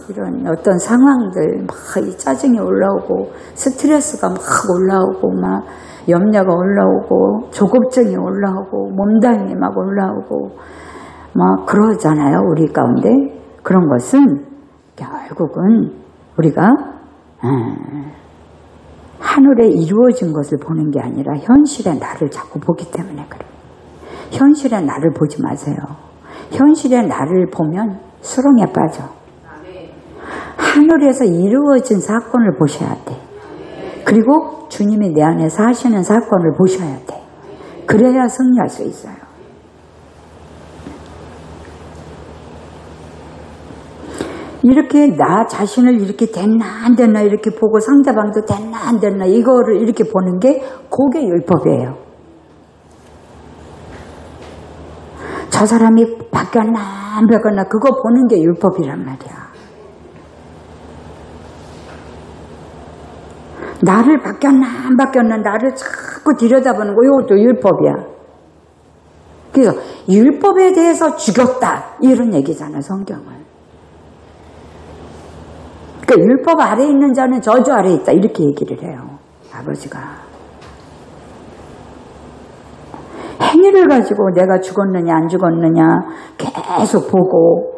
이런 어떤 상황들, 이 짜증이 올라오고, 스트레스가 올라오고, 염려가 올라오고, 조급증이 올라오고, 몸담이 올라오고, 그러잖아요. 우리 가운데. 그런 것은 결국은 우리가, 하늘에 이루어진 것을 보는 게 아니라 현실의 나를 자꾸 보기 때문에 그래요. 현실의 나를 보지 마세요. 현실의 나를 보면 수렁에 빠져. 하늘에서 이루어진 사건을 보셔야 돼. 그리고 주님이 내 안에서 하시는 사건을 보셔야 돼. 그래야 승리할 수 있어요. 이렇게 나 자신을 이렇게 됐나 안 됐나 이렇게 보고 상대방도 됐나 안 됐나 이거를 이렇게 보는 게 그게 율법이에요. 저 사람이 바뀌었나 안 바뀌었나 그거 보는 게 율법이란 말이야. 나를 바뀌었나 안 바뀌었나 나를 자꾸 들여다보는 거 이것도 율법이야. 그래서 율법에 대해서 죽였다 이런 얘기잖아 성경은. 그러니까 율법 아래에 있는 자는 저주 아래에 있다 이렇게 얘기를 해요. 아버지가. 행위를 가지고 내가 죽었느냐 안 죽었느냐 계속 보고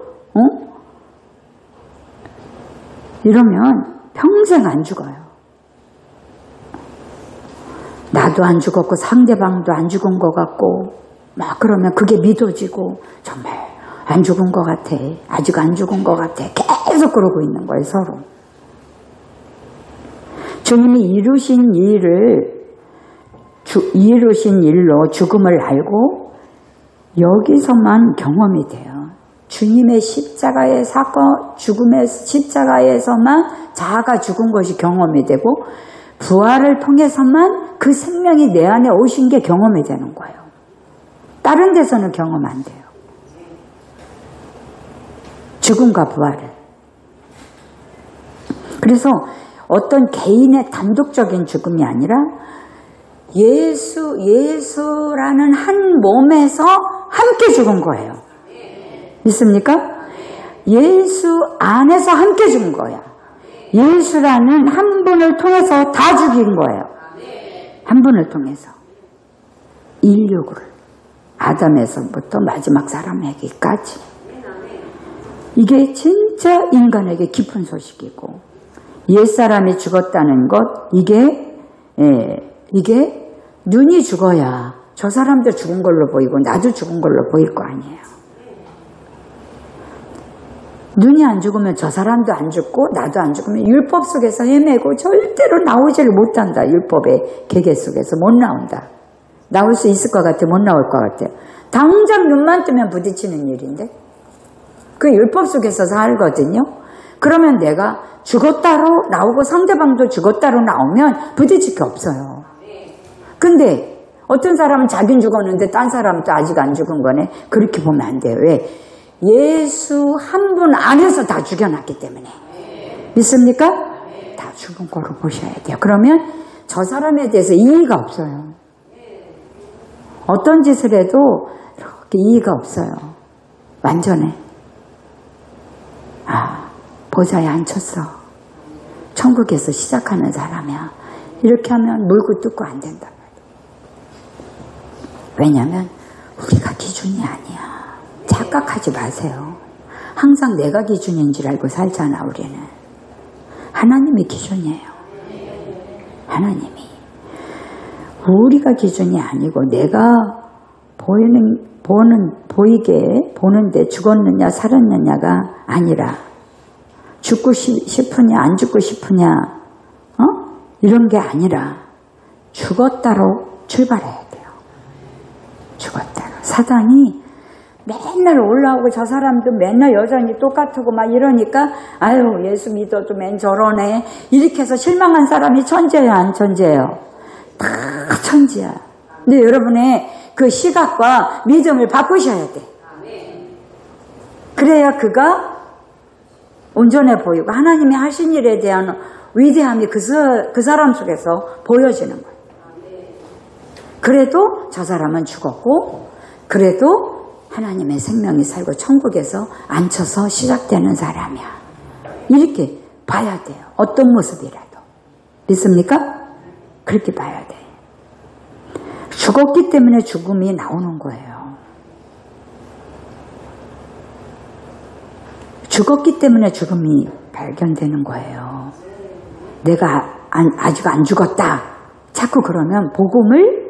이러면 평생 안 죽어요. 나도 안 죽었고 상대방도 안 죽은 것 같고 그러면 그게 믿어지고 정말 안 죽은 것 같아. 아직 안 죽은 것 같아. 계속 그러고 있는 거예요, 서로. 주님이 이루신 일로 죽음을 알고 여기서만 경험이 돼요. 주님의 십자가의 사건, 죽음의 십자가에서만 자아가 죽은 것이 경험이 되고 부활을 통해서만 그 생명이 내 안에 오신 게 경험이 되는 거예요. 다른 데서는 경험 안 돼요. 죽음과 부활을. 그래서 어떤 개인의 단독적인 죽음이 아니라 예수라는 한 몸에서 함께 죽은 거예요. 믿습니까? 예수 안에서 함께 죽은 거야. 예수라는 한 분을 통해서 다 죽인 거예요. 한 분을 통해서. 인류를. 아담에서부터 마지막 사람에게까지. 이게 진짜 인간에게 깊은 소식이고, 옛사람이 죽었다는 것, 이게 눈이 죽어야 저 사람도 죽은 걸로 보이고 나도 죽은 걸로 보일 거 아니에요. 눈이 안 죽으면 저 사람도 안 죽고 나도 안 죽으면 율법 속에서 헤매고 절대로 나오지를 못한다. 율법의 계계 속에서 못 나온다. 나올 수 있을 것 같아, 못 나올 것 같아. 당장 눈만 뜨면 부딪히는 일인데 그 율법 속에서 살거든요. 그러면 내가 죽었다로 나오고 상대방도 죽었다로 나오면 부딪힐 게 없어요. 근데 어떤 사람은 자기는 죽었는데 딴 사람은 또 아직 안 죽은 거네. 그렇게 보면 안 돼요. 왜? 예수 한 분 안에서 다 죽여놨기 때문에. 믿습니까? 다 죽은 거로 보셔야 돼요. 그러면 저 사람에 대해서 이의가 없어요. 어떤 짓을 해도 그렇게 이의가 없어요. 완전해. 보좌에 앉혔어. 천국에서 시작하는 사람이야. 이렇게 하면 물고 뜯고 안 된다. 왜냐하면 우리가 기준이 아니야. 착각하지 마세요. 항상 내가 기준인 줄 알고 살잖아, 우리는. 하나님이 기준이에요. 하나님이. 우리가 기준이 아니고 내가 보는데 죽었느냐 살았느냐가 아니라 죽고 싶으냐 안 죽고 싶으냐 이런 게 아니라 죽었다로 출발해야 돼요. 죽었다로. 사단이 맨날 올라오고 저 사람도 맨날 여전히 똑같고 막 이러니까 아유 예수 믿어도 맨 저러네 이렇게 해서 실망한 사람이 천재예요, 안 천재예요? 다 천재야. 근데 여러분의 그 시각과 믿음을 바꾸셔야 돼. 그래야 그가 온전해 보이고 하나님이 하신 일에 대한 위대함이 그 사람 속에서 보여지는 거예요. 그래도 저 사람은 죽었고 그래도 하나님의 생명이 살고 천국에서 앉혀서 시작되는 사람이야. 이렇게 봐야 돼요. 어떤 모습이라도. 믿습니까? 그렇게 봐야 돼. 죽었기 때문에 죽음이 나오는 거예요. 죽었기 때문에 죽음이 발견되는 거예요. 내가 아직 안 죽었다. 자꾸 그러면 복음을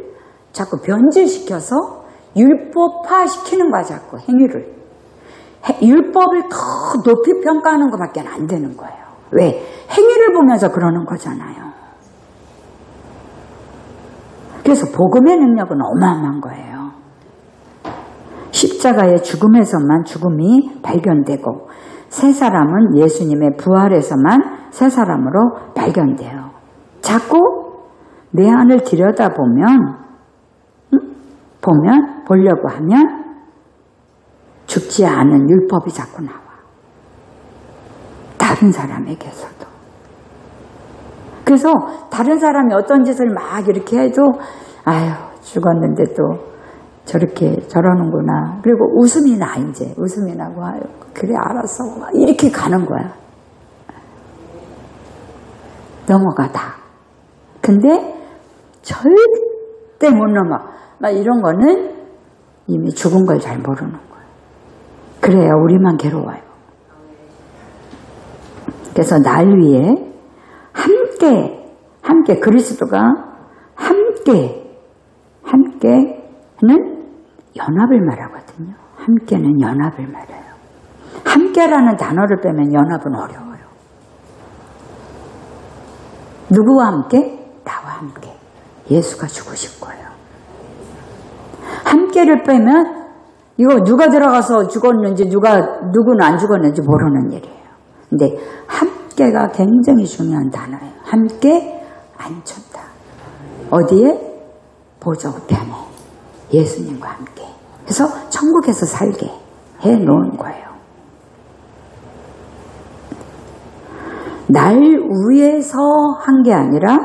자꾸 변질시켜서 율법화 시키는 거야, 자꾸 행위를. 율법을 더 높이 평가하는 것밖에 안 되는 거예요. 왜? 행위를 보면서 그러는 거잖아요. 그래서 복음의 능력은 어마어마한 거예요. 십자가의 죽음에서만 죽음이 발견되고 새 사람은 예수님의 부활에서만 새 사람으로 발견돼요. 자꾸 내 안을 들여다보면 보려고 하면 죽지 않은 율법이 자꾸 나와. 다른 사람에게서도. 그래서 다른 사람이 어떤 짓을 막 이렇게 해도 아유 죽었는데 또 저렇게 저러는구나. 그리고 웃음이 나 이제. 웃음이 나고 아유 그래 알았어. 막 이렇게 가는 거야. 넘어가다. 근데 절대 못 넘어. 막 이런 거는 이미 죽은 걸 잘 모르는 거예요. 그래야 우리만 괴로워요. 그래서 날 위해 함께 그리스도가 함께는 연합을 말하거든요. 함께는 연합을 말해요. 함께라는 단어를 빼면 연합은 어려워요. 누구와 함께? 나와 함께. 예수가 죽으신 거예요. 함께를 빼면 이거 누가 들어가서 죽었는지 누구는 안 죽었는지 모르는 일이에요. 근데 함께가 굉장히 중요한 단어예요. 함께 앉혔다. 어디에? 보좌 우편에. 예수님과 함께. 그래서 천국에서 살게 해놓은 거예요. 날 위해서 한 게 아니라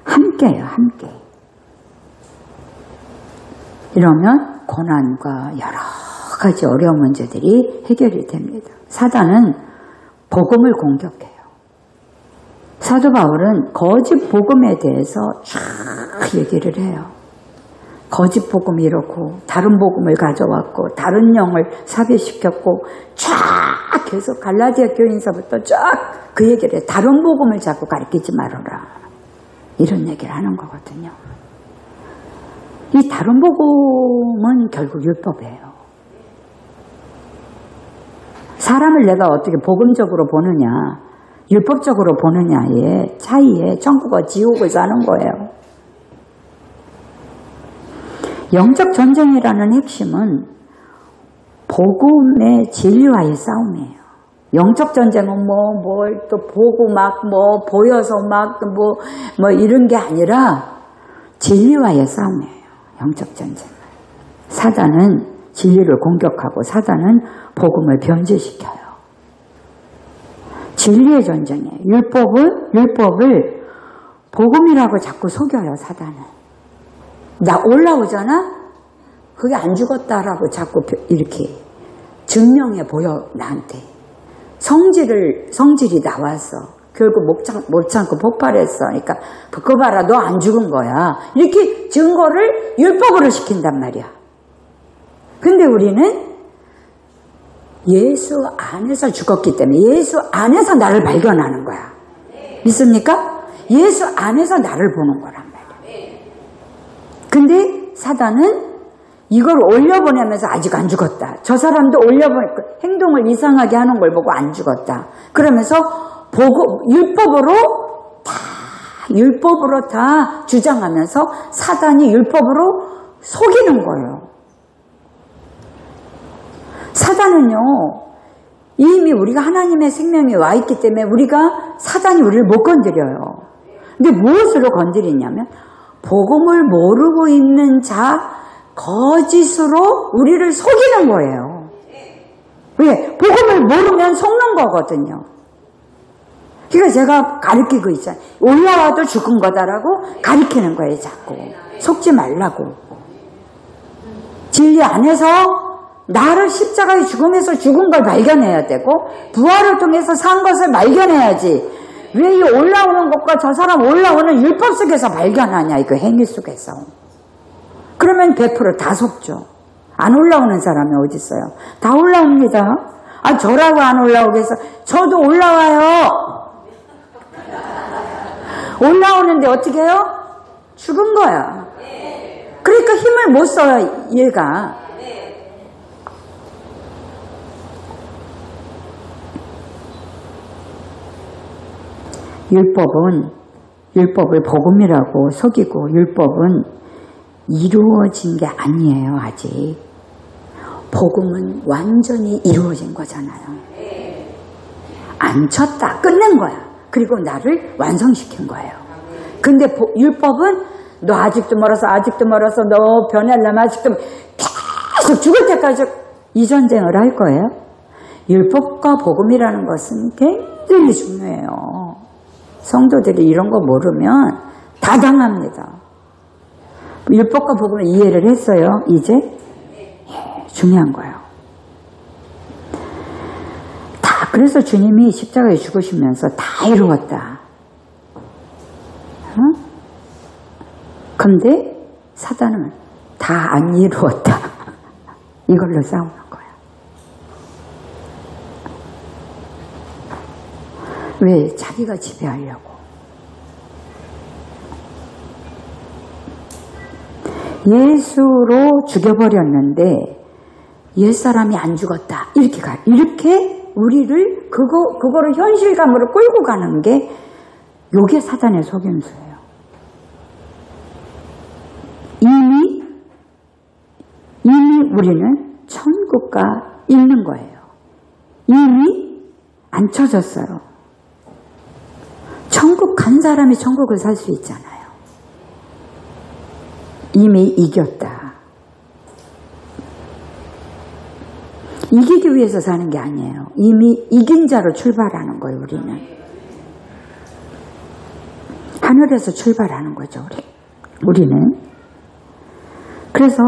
함께예요. 함께. 이러면 고난과 여러 가지 어려운 문제들이 해결이 됩니다. 사단은 복음을 공격해요. 사도 바울은 거짓 복음에 대해서 쫙 얘기를 해요. 거짓 복음이 이렇고 다른 복음을 가져왔고 다른 영을 삽입시켰고 쫙 계속 갈라디아 교인서부터 쫙 그 얘기를 해. 다른 복음을 자꾸 가르치지 말아라. 이런 얘기를 하는 거거든요. 이 다른 복음은 결국 율법이에요. 사람을 내가 어떻게 복음적으로 보느냐, 율법적으로 보느냐의 차이에 천국과 지옥을 사는 거예요. 영적 전쟁이라는 핵심은 복음의 진리와의 싸움이에요. 영적 전쟁은 뭘 또 보고 막 보여서 막 이런 게 아니라 진리와의 싸움이에요. 영적 전쟁은. 사단은 진리를 공격하고 사단은 복음을 변질시켜요. 진리의 전쟁이에요. 율법을 복음이라고 자꾸 속여요, 사단은. 나 올라오잖아? 그게 안 죽었다라고 자꾸 이렇게 증명해 보여, 나한테. 성질이 나왔어. 결국 못 참고 폭발했어. 그러니까, 그거 봐라, 너 안 죽은 거야. 이렇게 증거를 율법으로 시킨단 말이야. 근데 우리는 예수 안에서 죽었기 때문에 예수 안에서 나를 발견하는 거야. 믿습니까? 예수 안에서 나를 보는 거란 말이야. 근데 사단은 이걸 올려보내면서 아직 안 죽었다. 저 사람도 행동을 이상하게 하는 걸 보고 안 죽었다. 그러면서 율법으로 다 주장하면서 사단이 율법으로 속이는 거예요. 사단은요, 이미 우리가 하나님의 생명이 와 있기 때문에 사단이 우리를 못 건드려요. 근데 무엇으로 건드리냐면, 복음을 모르고 있는 거짓으로 우리를 속이는 거예요. 왜? 복음을 모르면 속는 거거든요. 그러니까 제가 가르치고 있잖아요. 올라와도 죽은 거다라고 가르치는 거예요, 자꾸. 속지 말라고. 진리 안에서 나를 십자가의 죽음에서 죽은 걸 발견해야 되고 부활을 통해서 산 것을 발견해야지. 왜 이 올라오는 것과 저 사람 올라오는 율법 속에서 발견하냐, 이거 행위 속에서. 그러면 100% 다 속죠. 안 올라오는 사람이 어디 있어요? 다 올라옵니다. 저라고 안 올라오겠어. 저도 올라와요. 올라오는데 어떻게 해요? 죽은 거야. 그러니까 힘을 못 써요, 얘가. 율법을 복음이라고 속이고 율법은 이루어진 게 아니에요, 아직. 복음은 완전히 이루어진 거잖아요. 안 쳤다, 끝낸 거야. 그리고 나를 완성시킨 거예요. 근데 율법은 너 아직도 멀어서 너 변하려면 아직도 계속 죽을 때까지 이 전쟁을 할 거예요. 율법과 복음이라는 것은 굉장히 중요해요. 성도들이 이런 거 모르면 다 당합니다. 율법과 복음을 이해를 했어요, 이제? 중요한 거예요. 그래서 주님이 십자가에 죽으시면서 다 이루었다. 근데 사단은 다 안 이루었다. 이걸로 싸우는 거야. 왜? 자기가 지배하려고. 예수로 죽여버렸는데 옛사람이 안 죽었다. 이렇게 우리를 그거를 현실감으로 끌고 가는 게 요게 사단의 속임수예요. 이미 우리는 천국가 있는 거예요. 이미 안 쳐졌어요. 천국 간 사람이 천국을 살 수 있잖아요. 이미 이겼다. 이기기 위해서 사는 게 아니에요. 이미 이긴 자로 출발하는 거예요, 우리는. 하늘에서 출발하는 거죠, 우리는. 그래서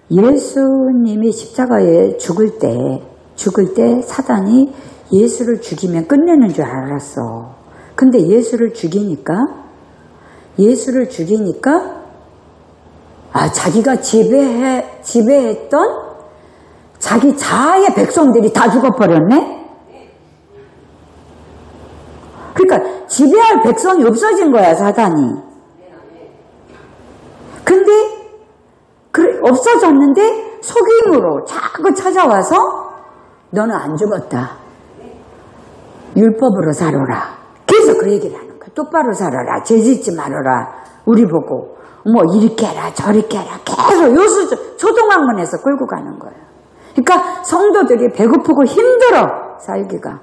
예수님이 십자가에 죽을 때 사단이 예수를 죽이면 끝내는 줄 알았어. 근데 예수를 죽이니까 자기가 지배했던 자기 자아의 백성들이 다 죽어버렸네? 그러니까 지배할 백성이 없어진 거야, 사단이. 근데 없어졌는데 속임으로 자꾸 찾아와서 너는 안 죽었다. 율법으로 살아라. 그래서 그 얘기를 하는 거야. 똑바로 살아라. 죄짓지 말아라. 우리 보고 뭐 이렇게 해라 저렇게 해라. 계속 요수 초등학문에서 끌고 가는 거예요. 그러니까 성도들이 배고프고 힘들어 살기가.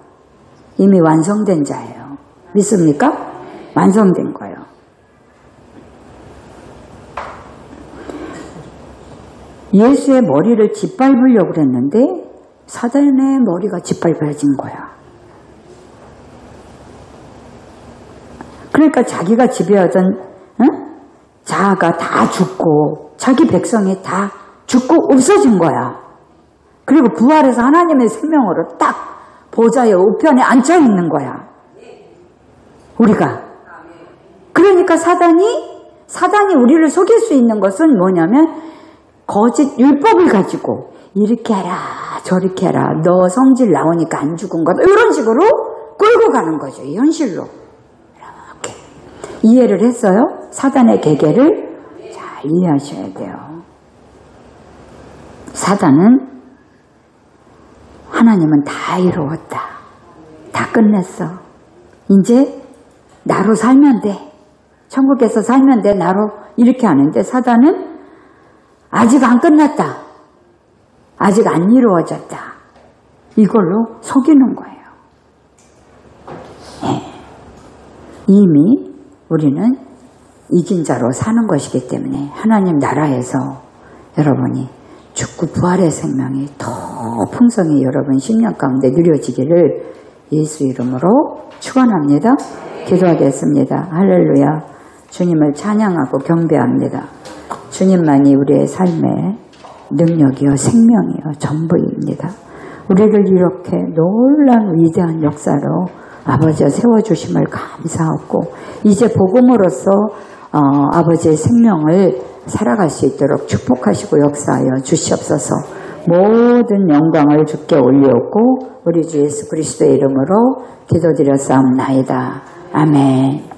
이미 완성된 자예요. 믿습니까? 완성된 거예요. 예수의 머리를 짓밟으려고 그랬는데 사단의 머리가 짓밟혀진 거야. 그러니까 자기가 지배하던 자아가 다 죽고 자기 백성이 다 죽고 없어진 거야. 그리고 부활해서 하나님의 생명으로 딱 보좌의 우편에 앉아있는 거야. 우리가. 그러니까 사단이 우리를 속일 수 있는 것은 뭐냐면 거짓 율법을 가지고 이렇게 해라 저렇게 해라 너 성질 나오니까 안 죽은 거다 이런 식으로 끌고 가는 거죠. 현실로. 이렇게 이해를 했어요? 사단의 계계를 잘 이해하셔야 돼요. 사단은 하나님은 다 이루었다. 다 끝냈어. 이제 나로 살면 돼. 천국에서 살면 돼. 나로 이렇게 하는데 사단은 아직 안 끝났다. 아직 안 이루어졌다. 이걸로 속이는 거예요. 네. 이미 우리는 이긴 자로 사는 것이기 때문에 하나님 나라에서 여러분이 죽고 부활의 생명이 더 풍성히 여러분 심령 가운데 누려지기를 예수 이름으로 축원합니다. 기도하겠습니다. 할렐루야. 주님을 찬양하고 경배합니다. 주님만이 우리의 삶의 능력이요 생명이요 전부입니다. 우리를 이렇게 놀라운 위대한 역사로 아버지가 세워주심을 감사하고 이제 복음으로서 아버지의 생명을 살아갈 수 있도록 축복하시고 역사하여 주시옵소서. 모든 영광을 주께 올리었고 우리 주 예수 그리스도의 이름으로 기도드렸사옵나이다. 아멘.